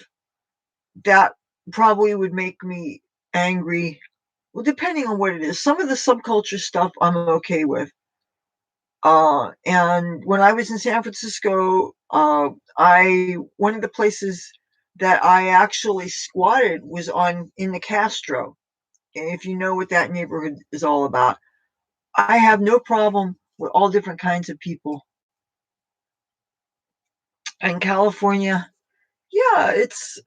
that probably would make me angry. Well, depending on what it is. Some of the subculture stuff I'm okay with. And when I was in San Francisco, I one of the places that I actually squatted was in the Castro. And if you know what that neighborhood is all about, I have no problem with all different kinds of people. And California, yeah, it's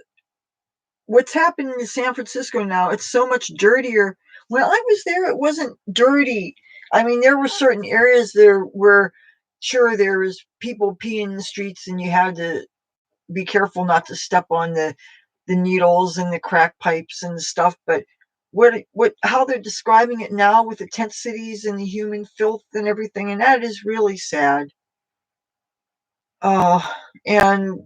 what's happening in San Francisco now. It's so much dirtier. When I was there, it wasn't dirty. I mean, there were certain areas there where, sure, there was people peeing in the streets, and you had to be careful not to step on the needles and the crack pipes and stuff. But how they're describing it now with the tent cities and the human filth and everything, and that is really sad. Uh, and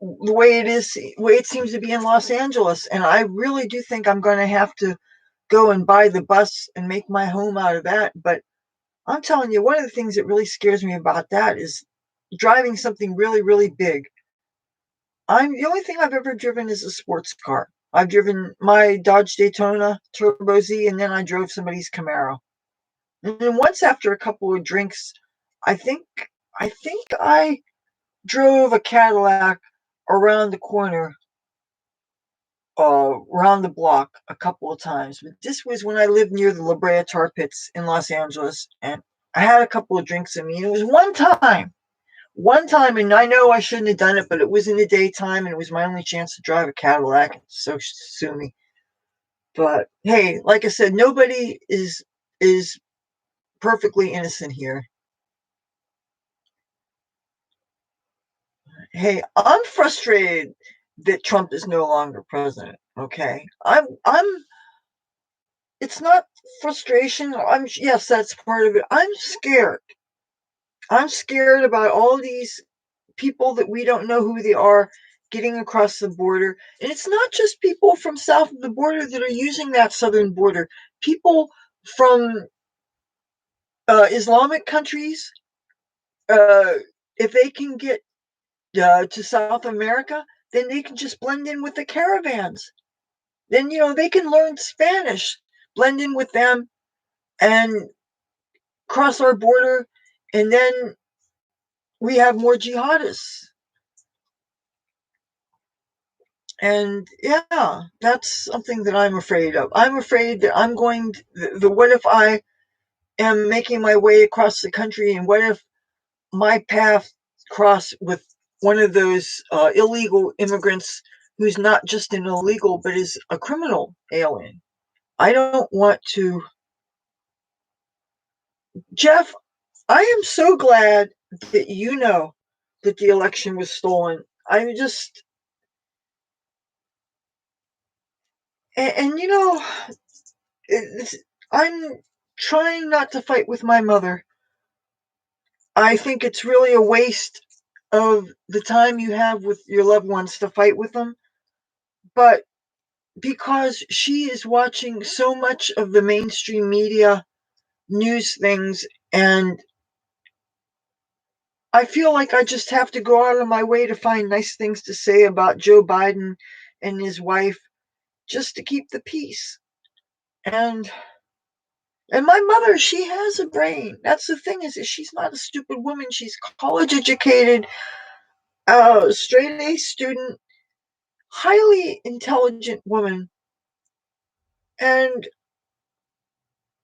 the way it seems to be in Los Angeles. And I really do think I'm going to have to go and buy the bus and make my home out of that. But I'm telling you, one of the things that really scares me about that is driving something really, really big. The only thing I've ever driven is a sports car. I've driven my Dodge Daytona Turbo Z, and then I drove somebody's Camaro. And then once after a couple of drinks, I think I drove a Cadillac around the corner, around the block a couple of times. But this was when I lived near the La Brea Tar Pits in Los Angeles, and I had a couple of drinks in me. And it was one time, and I know I shouldn't have done it, but it was in the daytime, and it was my only chance to drive a Cadillac. So sue me. But hey, like I said, nobody is perfectly innocent here. Hey, I'm frustrated that Trump is no longer president. Okay, I'm. It's not frustration. Yes, that's part of it. I'm scared. I'm scared about all these people that we don't know who they are getting across the border. And it's not just people from south of the border that are using that southern border. People from Islamic countries, uh, if they can get to South America, then they can just blend in with the caravans. Then, they can learn Spanish, blend in with them, and cross our border. And then we have more jihadists. And yeah, that's something that I'm afraid of. I'm afraid that what if I am making my way across the country, and what if my path cross with one of those illegal immigrants who's not just an illegal, but is a criminal alien? I don't want to. Jeff, I am so glad that you know that the election was stolen. I'm just, and I'm trying not to fight with my mother. I think it's really a waste of the time you have with your loved ones to fight with them. But because she is watching so much of the mainstream media news things, and I feel like I just have to go out of my way to find nice things to say about Joe Biden and his wife just to keep the peace. And my mother, she has a brain. That's the thing, is that she's not a stupid woman. She's college educated, straight A student, highly intelligent woman. And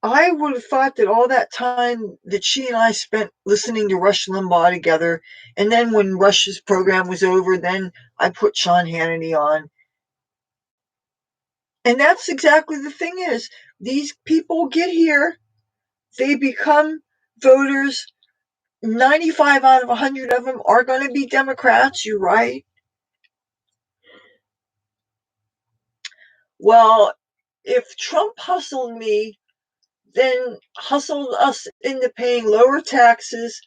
I would have thought that all that time that she and I spent listening to Rush Limbaugh together, and then when Rush's program was over, then I put Sean Hannity on. And that's exactly the thing is, these people get here, they become voters. 95 out of 100 of them are going to be Democrats, you're right. Well, if Trump hustled me, then hustled us into paying lower taxes,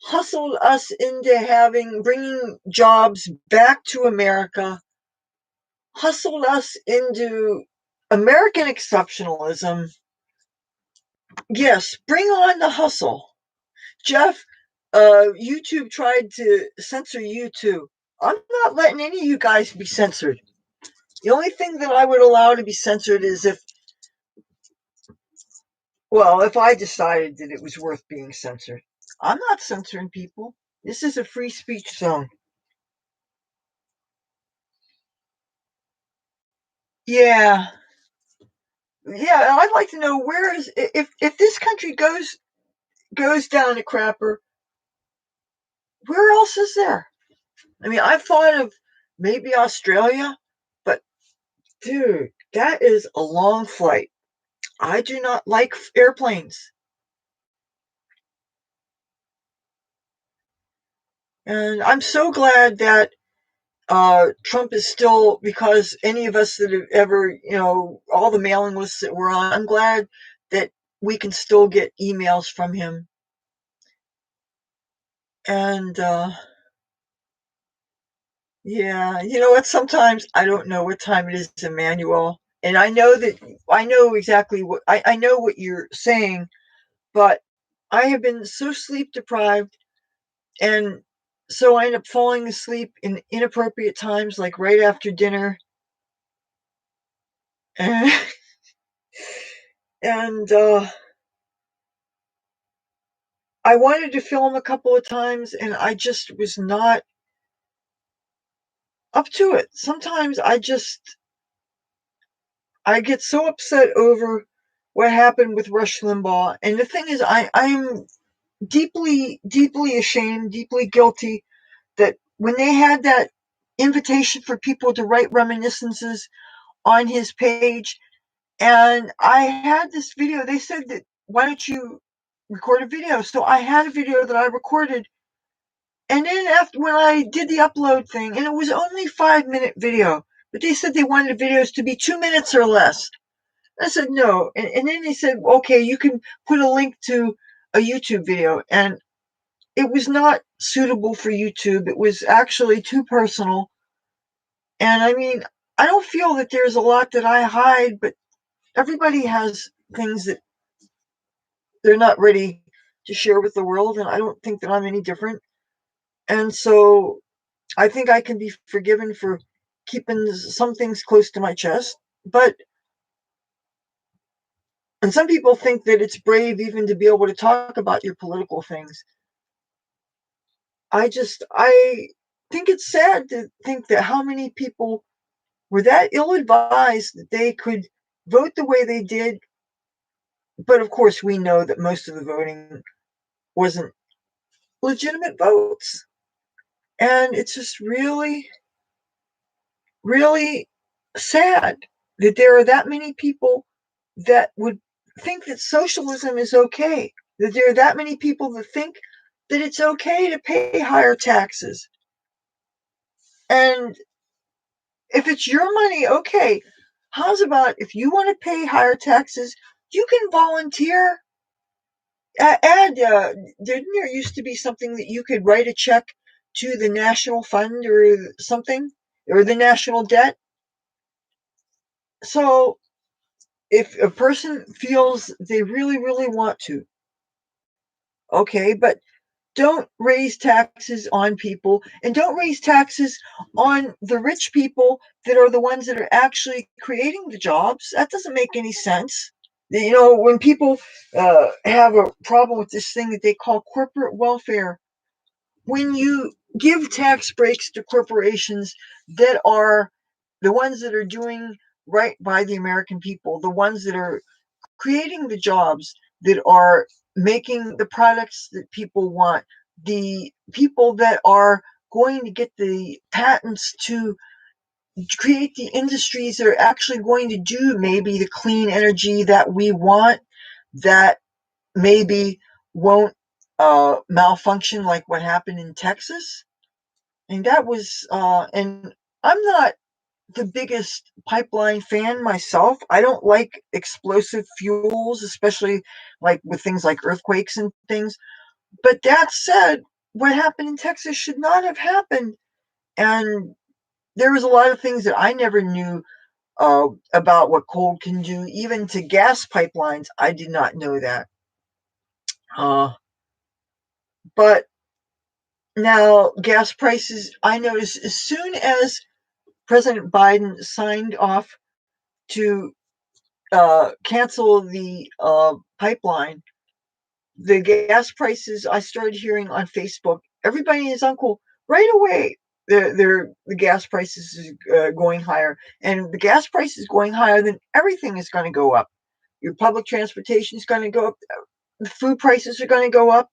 hustled us into bringing jobs back to America, hustled us into American exceptionalism. Yes, bring on the hustle. Jeff, YouTube tried to censor you too. I'm not letting any of you guys be censored. The only thing that I would allow to be censored is if I decided that it was worth being censored. I'm not censoring people. This is a free speech zone. Yeah. Yeah, I'd like to know if this country goes down a crapper, where else is there? I mean, I've thought of maybe Australia, but dude, that is a long flight. I do not like airplanes. And I'm so glad that Trump is still, because any of us that have ever, all the mailing lists that we're on, I'm glad that we can still get emails from him. And yeah, you know what? Sometimes I don't know what time it is, Emmanuel. And I know exactly I know what you're saying, but I have been so sleep deprived, and so I end up falling asleep in inappropriate times, like right after dinner. And, and I wanted to film a couple of times, and I just was not up to it. Sometimes I get so upset over what happened with Rush Limbaugh. And the thing is, I'm deeply, deeply ashamed, deeply guilty that when they had that invitation for people to write reminiscences on his page, and I had this video, they said that, why don't you record a video? So I had a video that I recorded. And then after, when I did the upload thing, and it was only 5-minute video, but they said they wanted the videos to be 2 minutes or less. I said no. And then they said, okay, you can put a link to a YouTube video. And it was not suitable for YouTube. It was actually too personal. And I mean, I don't feel that there's a lot that I hide, but everybody has things that they're not ready to share with the world. And I don't think that I'm any different. And so I think I can be forgiven for keeping some things close to my chest. And some people think that it's brave even to be able to talk about your political things. I think it's sad to think that how many people were that ill-advised that they could vote the way they did. But of course, we know that most of the voting wasn't legitimate votes. And it's just really, really sad that there are that many people that would think that socialism is okay, that there are that many people that think that it's okay to pay higher taxes. And if it's your money, okay. How's about if you want to pay higher taxes, you can volunteer. Didn't there used to be something that you could write a check to the national fund or something, or the national debt? So if a person feels they really, really want to, okay, but don't raise taxes on people, and don't raise taxes on the rich people that are the ones that are actually creating the jobs. That doesn't make any sense. When people have a problem with this thing that they call corporate welfare, when you give tax breaks to corporations that are the ones that are doing right by the American people, the ones that are creating the jobs, that are making the products that people want, the people that are going to get the patents to create the industries that are actually going to do maybe the clean energy that we want, that maybe won't malfunction like what happened in Texas. And that was, and I'm not the biggest pipeline fan myself. I don't like explosive fuels, especially like with things like earthquakes and things. But that said, what happened in Texas should not have happened. And there was a lot of things that I never knew about what coal can do, even to gas pipelines. I did not know that. Uh, but now, gas prices, I noticed as soon as President Biden signed off to cancel the pipeline, the gas prices, I started hearing on Facebook, everybody and his uncle, right away, the gas prices is going higher. And the gas price is going higher, then everything is going to go up. Your public transportation is going to go up. The food prices are going to go up.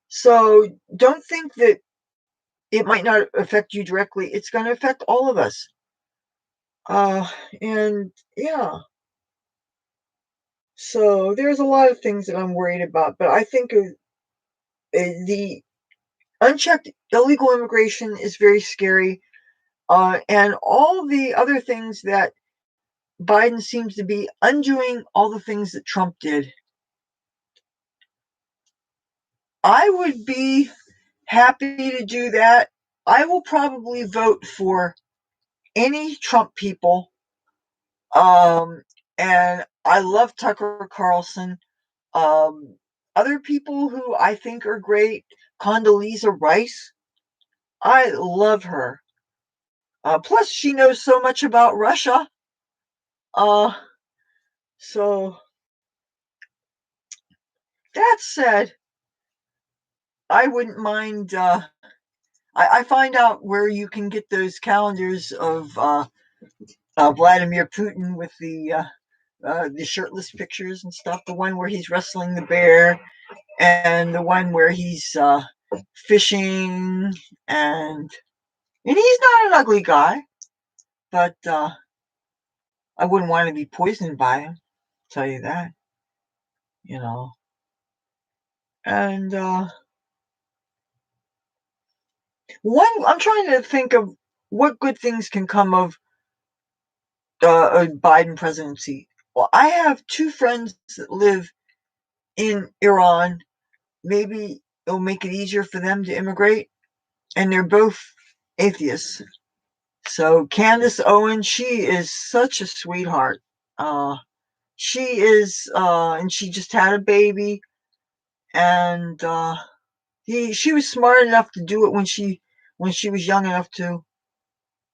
So don't think that it might not affect you directly. It's going to affect all of us. Uh, and yeah, so there's a lot of things that I'm worried about, but I think the unchecked illegal immigration is very scary. And all the other things that Biden seems to be undoing, all the things that Trump did. I would be happy to do that. I will probably vote for any Trump people. And I love Tucker Carlson. Um, Other people who I think are great, Condoleezza Rice. I love her. Plus, she knows so much about Russia. Uh, so that said, I wouldn't mind. I find out where you can get those calendars of Vladimir Putin with the shirtless pictures and stuff. The one where he's wrestling the bear, and the one where he's fishing, and he's not an ugly guy, but I wouldn't want to be poisoned by him. Tell you that, you know. And one, I'm trying to think of what good things can come of a Biden presidency. Well, I have two friends that live in Iran. Maybe it'll make it easier for them to immigrate, and they're both atheists. So Candace Owen, she is such a sweetheart. She is, and she just had a baby, and she was smart enough to do it when she was young enough to.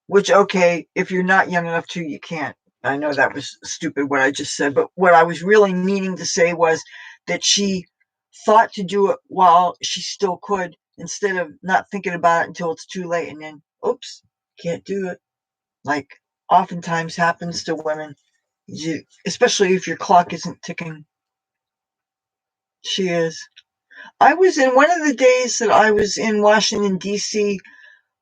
Which, okay, if you're not young enough to, you can't. I know that was stupid what I just said, but what I was really meaning to say was that she thought to do it while she still could, instead of not thinking about it until it's too late and then, oops, can't do it. Like oftentimes happens to women, especially if your clock isn't ticking. She is. I was in one of the days that I was in Washington, D.C.,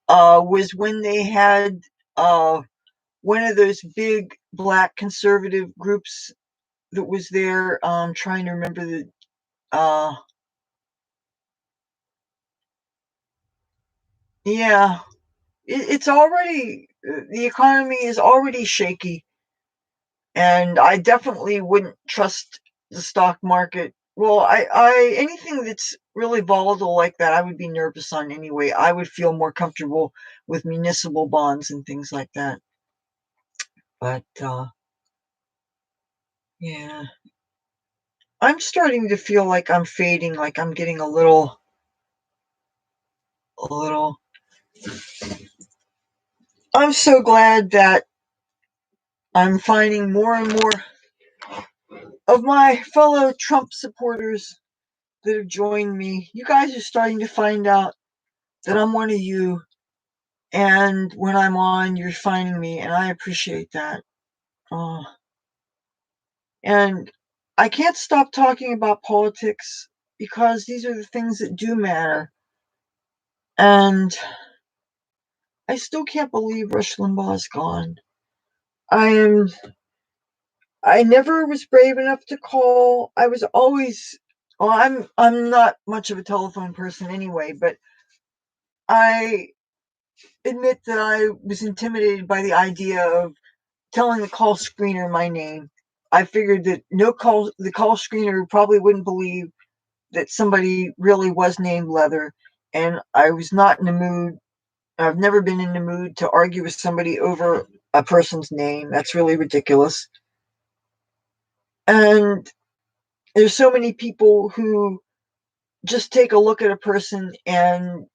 was when they had one of those big black conservative groups that was there. Trying to remember the. Yeah, it's already, the economy is already shaky, and I definitely wouldn't trust the stock market. Well, I anything that's really volatile like that, I would be nervous on anyway. I would feel more comfortable with municipal bonds and things like that. But yeah, I'm starting to feel like I'm fading, like I'm getting a little. I'm so glad that I'm finding more and more of my fellow Trump supporters that have joined me. You guys are starting to find out that I'm one of you, and when I'm on, you're finding me, and I appreciate that. Uh, and I can't stop talking about politics because these are the things that do matter. And I still can't believe Rush Limbaugh is gone. I never was brave enough to call. I was always, well, I'm not much of a telephone person anyway, but I admit that I was intimidated by the idea of telling the call screener my name. I figured that the call screener probably wouldn't believe that somebody really was named Leathur, and I was not in the mood. I've never been in the mood to argue with somebody over a person's name. That's really ridiculous. And there's so many people who just take a look at a person and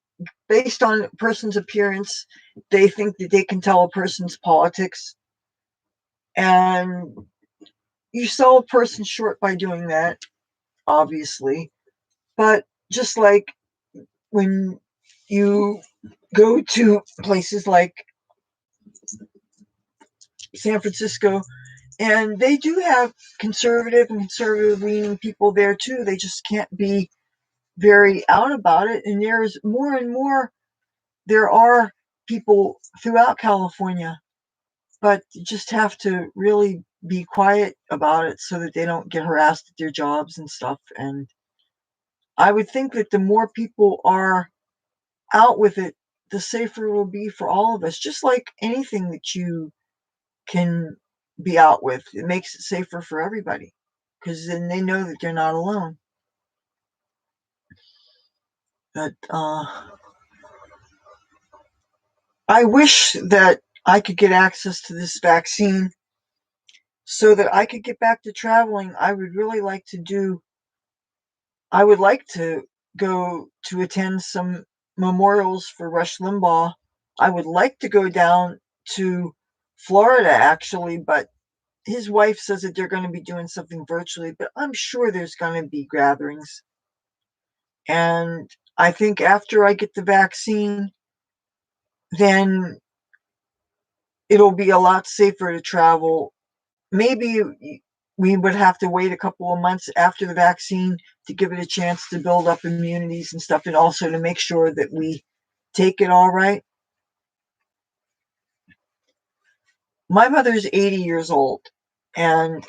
based on a person's appearance, they think that they can tell a person's politics. And you sell a person short by doing that, obviously. But just like when you go to places like San Francisco, and they do have conservative and conservative leaning people there too. They just can't be very out about it. And there's more and more, there are people throughout California, but you just have to really be quiet about it so that they don't get harassed at their jobs and stuff. And I would think that the more people are out with it, the safer it will be for all of us. Just like anything that you can be out with, it makes it safer for everybody because then they know that they're not alone. But I wish that I could get access to this vaccine so that I could get back to traveling. I would like to go to attend some memorials for Rush Limbaugh. I would like to go down to Florida actually, but his wife says that they're going to be doing something virtually, but I'm sure there's going to be gatherings. And I think after I get the vaccine, then it'll be a lot safer to travel. Maybe we would have to wait a couple of months after the vaccine to give it a chance to build up immunities and stuff, and also to make sure that we take it all right. My mother's 80 years old, and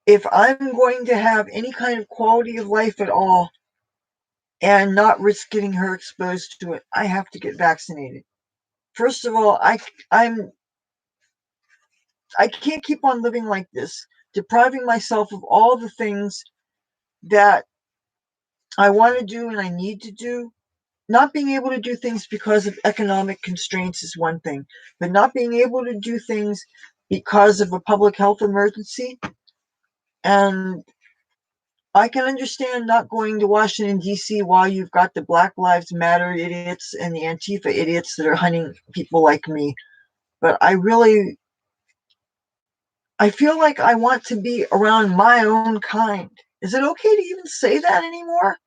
if I'm going to have any kind of quality of life at all and not risk getting her exposed to it, I have to get vaccinated. First of all, I can't keep on living like this, depriving myself of all the things that I want to do and I need to do. Not being able to do things because of economic constraints is one thing, but not being able to do things because of a public health emergency. And I can understand not going to Washington, D.C. while you've got the Black Lives Matter idiots and the Antifa idiots that are hunting people like me. But I feel like I want to be around my own kind. Is it okay to even say that anymore?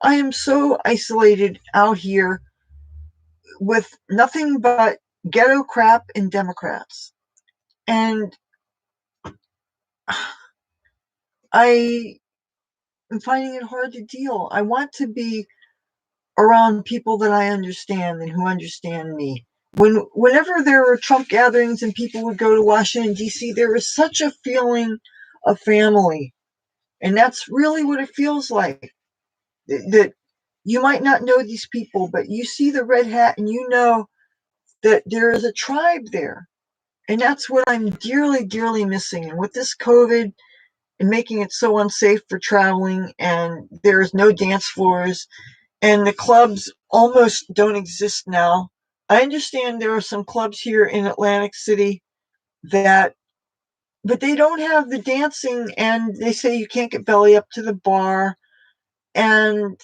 I am so isolated out here with nothing but ghetto crap and Democrats. And I am finding it hard to deal. I want to be around people that I understand and who understand me. Whenever there were Trump gatherings and people would go to Washington, D.C., there was such a feeling of family. And that's really what it feels like. That you might not know these people, but you see the red hat and you know that there is a tribe there. And that's what I'm dearly, dearly missing. And with this COVID and making it so unsafe for traveling, and there's no dance floors, and the clubs almost don't exist now. I understand there are some clubs here in Atlantic City that, but they don't have the dancing, and they say you can't get belly up to the bar. And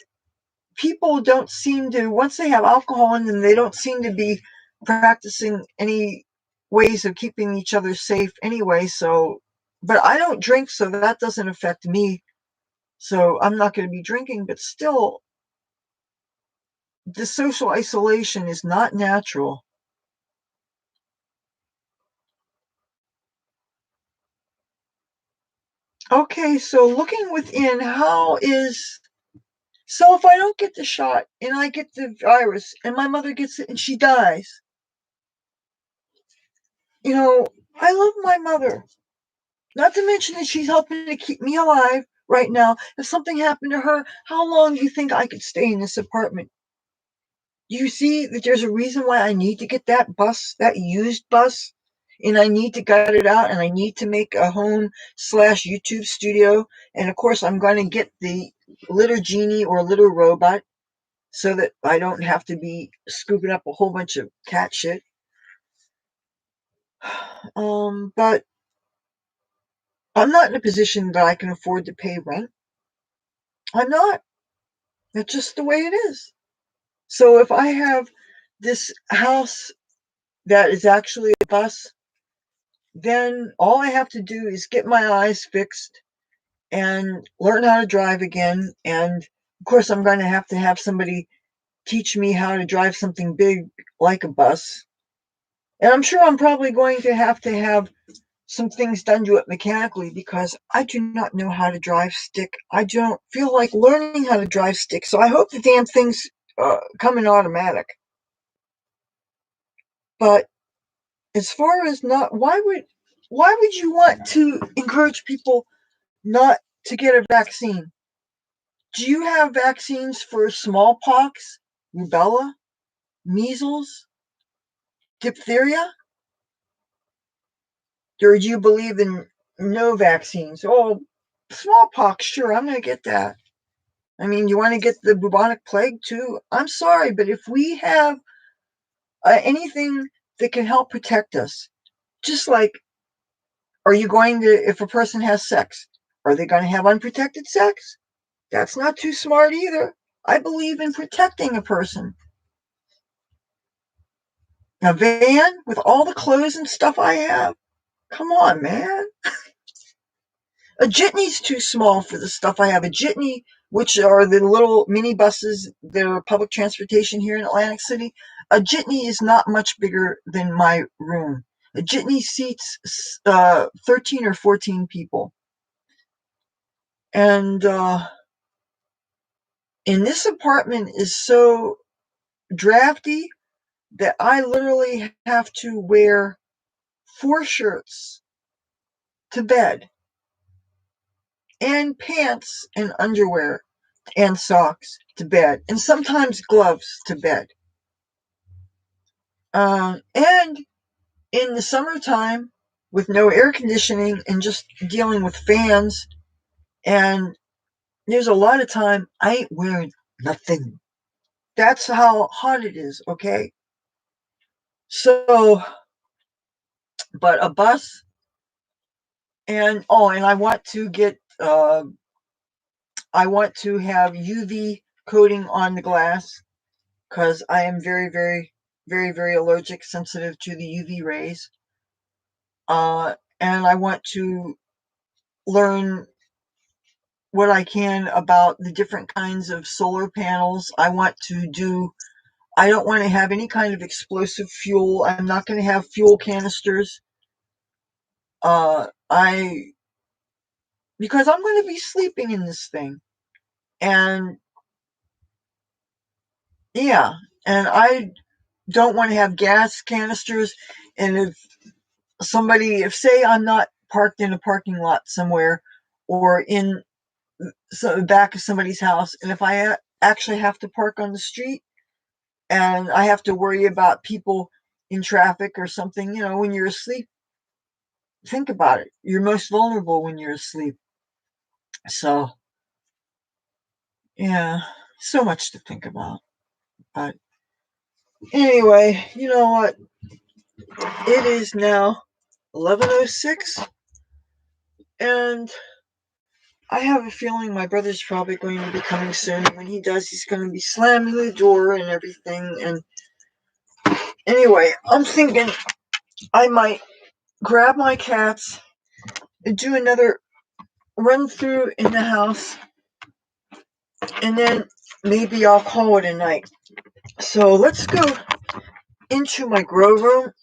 people don't seem to, once they have alcohol in them, they don't seem to be practicing any ways of keeping each other safe anyway. So, but I don't drink, so that doesn't affect me. So I'm not going to be drinking, but still, the social isolation is not natural. Okay, so looking within, how is So if I don't get the shot and I get the virus and my mother gets it and she dies, I love my mother. Not to mention that she's helping to keep me alive right now. If something happened to her, how long do you think I could stay in this apartment? Do you see that there's a reason why I need to get that bus, that used bus, and I need to gut it out and I need to make a home/YouTube studio. And of course, I'm going to get the litter genie or litter robot so that I don't have to be scooping up a whole bunch of cat shit. But I'm not in a position that I can afford to pay rent. I'm not. That's just the way it is. So if I have this house that is actually a bus, then all I have to do is get my eyes fixed and learn how to drive again. And of course, I'm going to have somebody teach me how to drive something big like a bus. And I'm sure I'm probably going to have some things done to it mechanically because I do not know how to drive stick. I don't feel like learning how to drive stick. So I hope the damn things come in automatic. But as far as not, why would you want to encourage people not to get a vaccine? Do you have vaccines for smallpox, rubella, measles, diphtheria? Or do you believe in no vaccines? Oh, smallpox, sure, I'm going to get that. I mean, you want to get the bubonic plague too? I'm sorry, but if we have anything that can help protect us, just like, are you going to, if a person has sex, are they going to have unprotected sex? That's not too smart either. I believe in protecting a person. A van with all the clothes and stuff I have? Come on, man. A jitney's too small for the stuff I have. A jitney, which are the little mini buses that are public transportation here in Atlantic City, a jitney is not much bigger than my room. A jitney seats 13 or 14 people. And and this apartment is so drafty that I literally have to wear 4 shirts to bed and pants and underwear and socks to bed and sometimes gloves to bed. And in the summertime, with no air conditioning and just dealing with fans, and there's a lot of time I ain't wearing nothing. That's how hot it is, okay? So, but a bus, and I want to get, I want to have UV coating on the glass because I am very, very, very, very allergic, sensitive to the UV rays. And I want to learn what I can about the different kinds of solar panels. I don't want to have any kind of explosive fuel. I'm not going to have fuel canisters. I Because I'm going to be sleeping in this thing. And yeah, and I don't want to have gas canisters. And if say I'm not parked in a parking lot somewhere or in the back of somebody's house, and if I actually have to park on the street and I have to worry about people in traffic or something, when you're asleep, think about it. You're most vulnerable when you're asleep. So, yeah, so much to think about. But anyway, you know what? It is now 11:06, and I have a feeling my brother's probably going to be coming soon. When he does, he's going to be slamming the door and everything. And anyway, I'm thinking I might grab my cats and do another run through in the house, and then maybe I'll call it a night. So let's go into my grow room.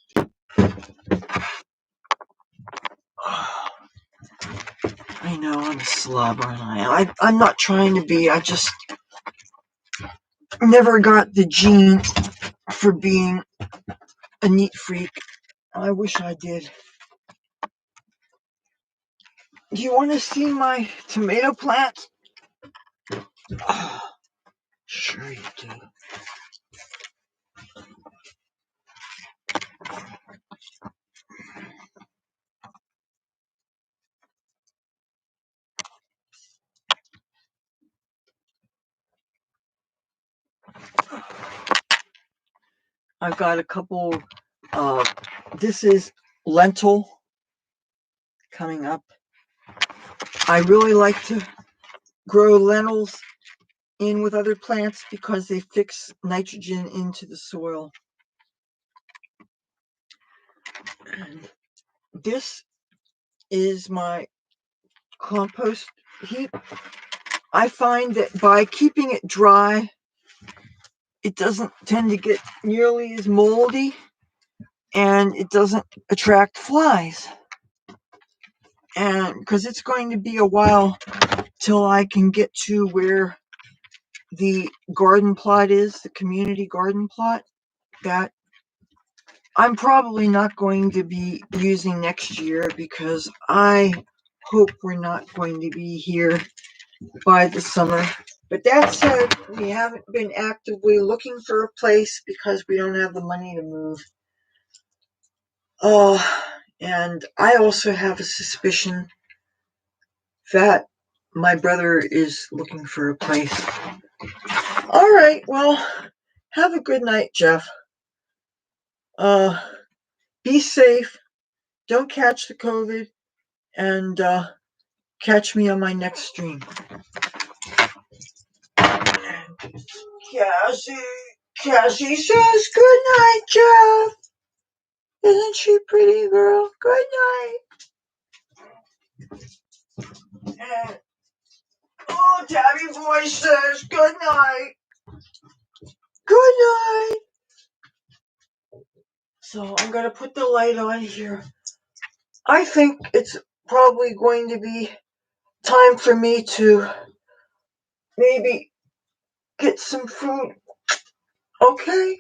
I know I'm a slob, aren't I? I'm not trying to be. never got the gene for being a neat freak. I wish I did. Do you want to see my tomato plants? Oh, sure you do. I've got a couple. This is lentil coming up. I really like to grow lentils in with other plants because they fix nitrogen into the soil. And this is my compost heap. I find that by keeping it dry, it doesn't tend to get nearly as moldy and it doesn't attract flies. And because it's going to be a while till I can get to where the garden plot is, the community garden plot, that I'm probably not going to be using next year because I hope we're not going to be here by the summer. But that said, we haven't been actively looking for a place because we don't have the money to move. And I also have a suspicion that my brother is looking for a place. All right, well, have a good night, Jeff. Be safe. Don't catch the COVID, and catch me on my next stream. Cassie says good night, Jeff. Isn't she pretty, girl? Good night. And Tabby Boy says good night. Good night. So I'm gonna put the light on here. I think it's probably going to be time for me to maybe get some food. Okay?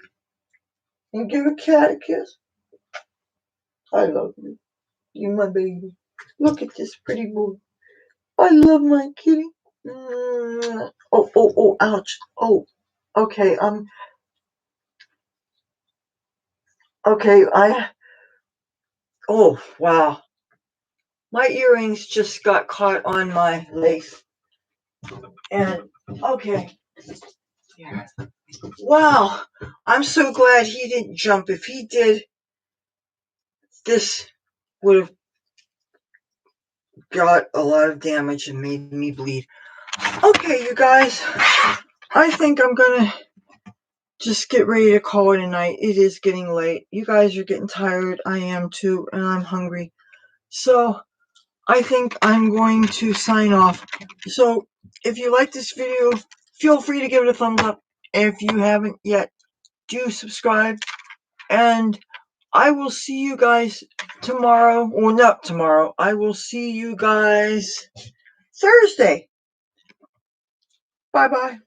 And give a cat a kiss. I love you. You're my baby. Look at this pretty boy. I love my kitty. Oh, ouch. Oh, okay, okay, oh, wow. My earrings just got caught on my lace. And, okay. Yeah. Wow, I'm so glad he didn't jump. If he did, this would have got a lot of damage and made me bleed. Okay, you guys, I think I'm gonna just get ready to call it a night. It is getting late. You guys are getting tired. I am too, and I'm hungry. So I think I'm going to sign off. So if you like this video, feel free to give it a thumbs up. If you haven't yet, do subscribe. And I will see you guys tomorrow. Well, not tomorrow. I will see you guys Thursday. Bye-bye.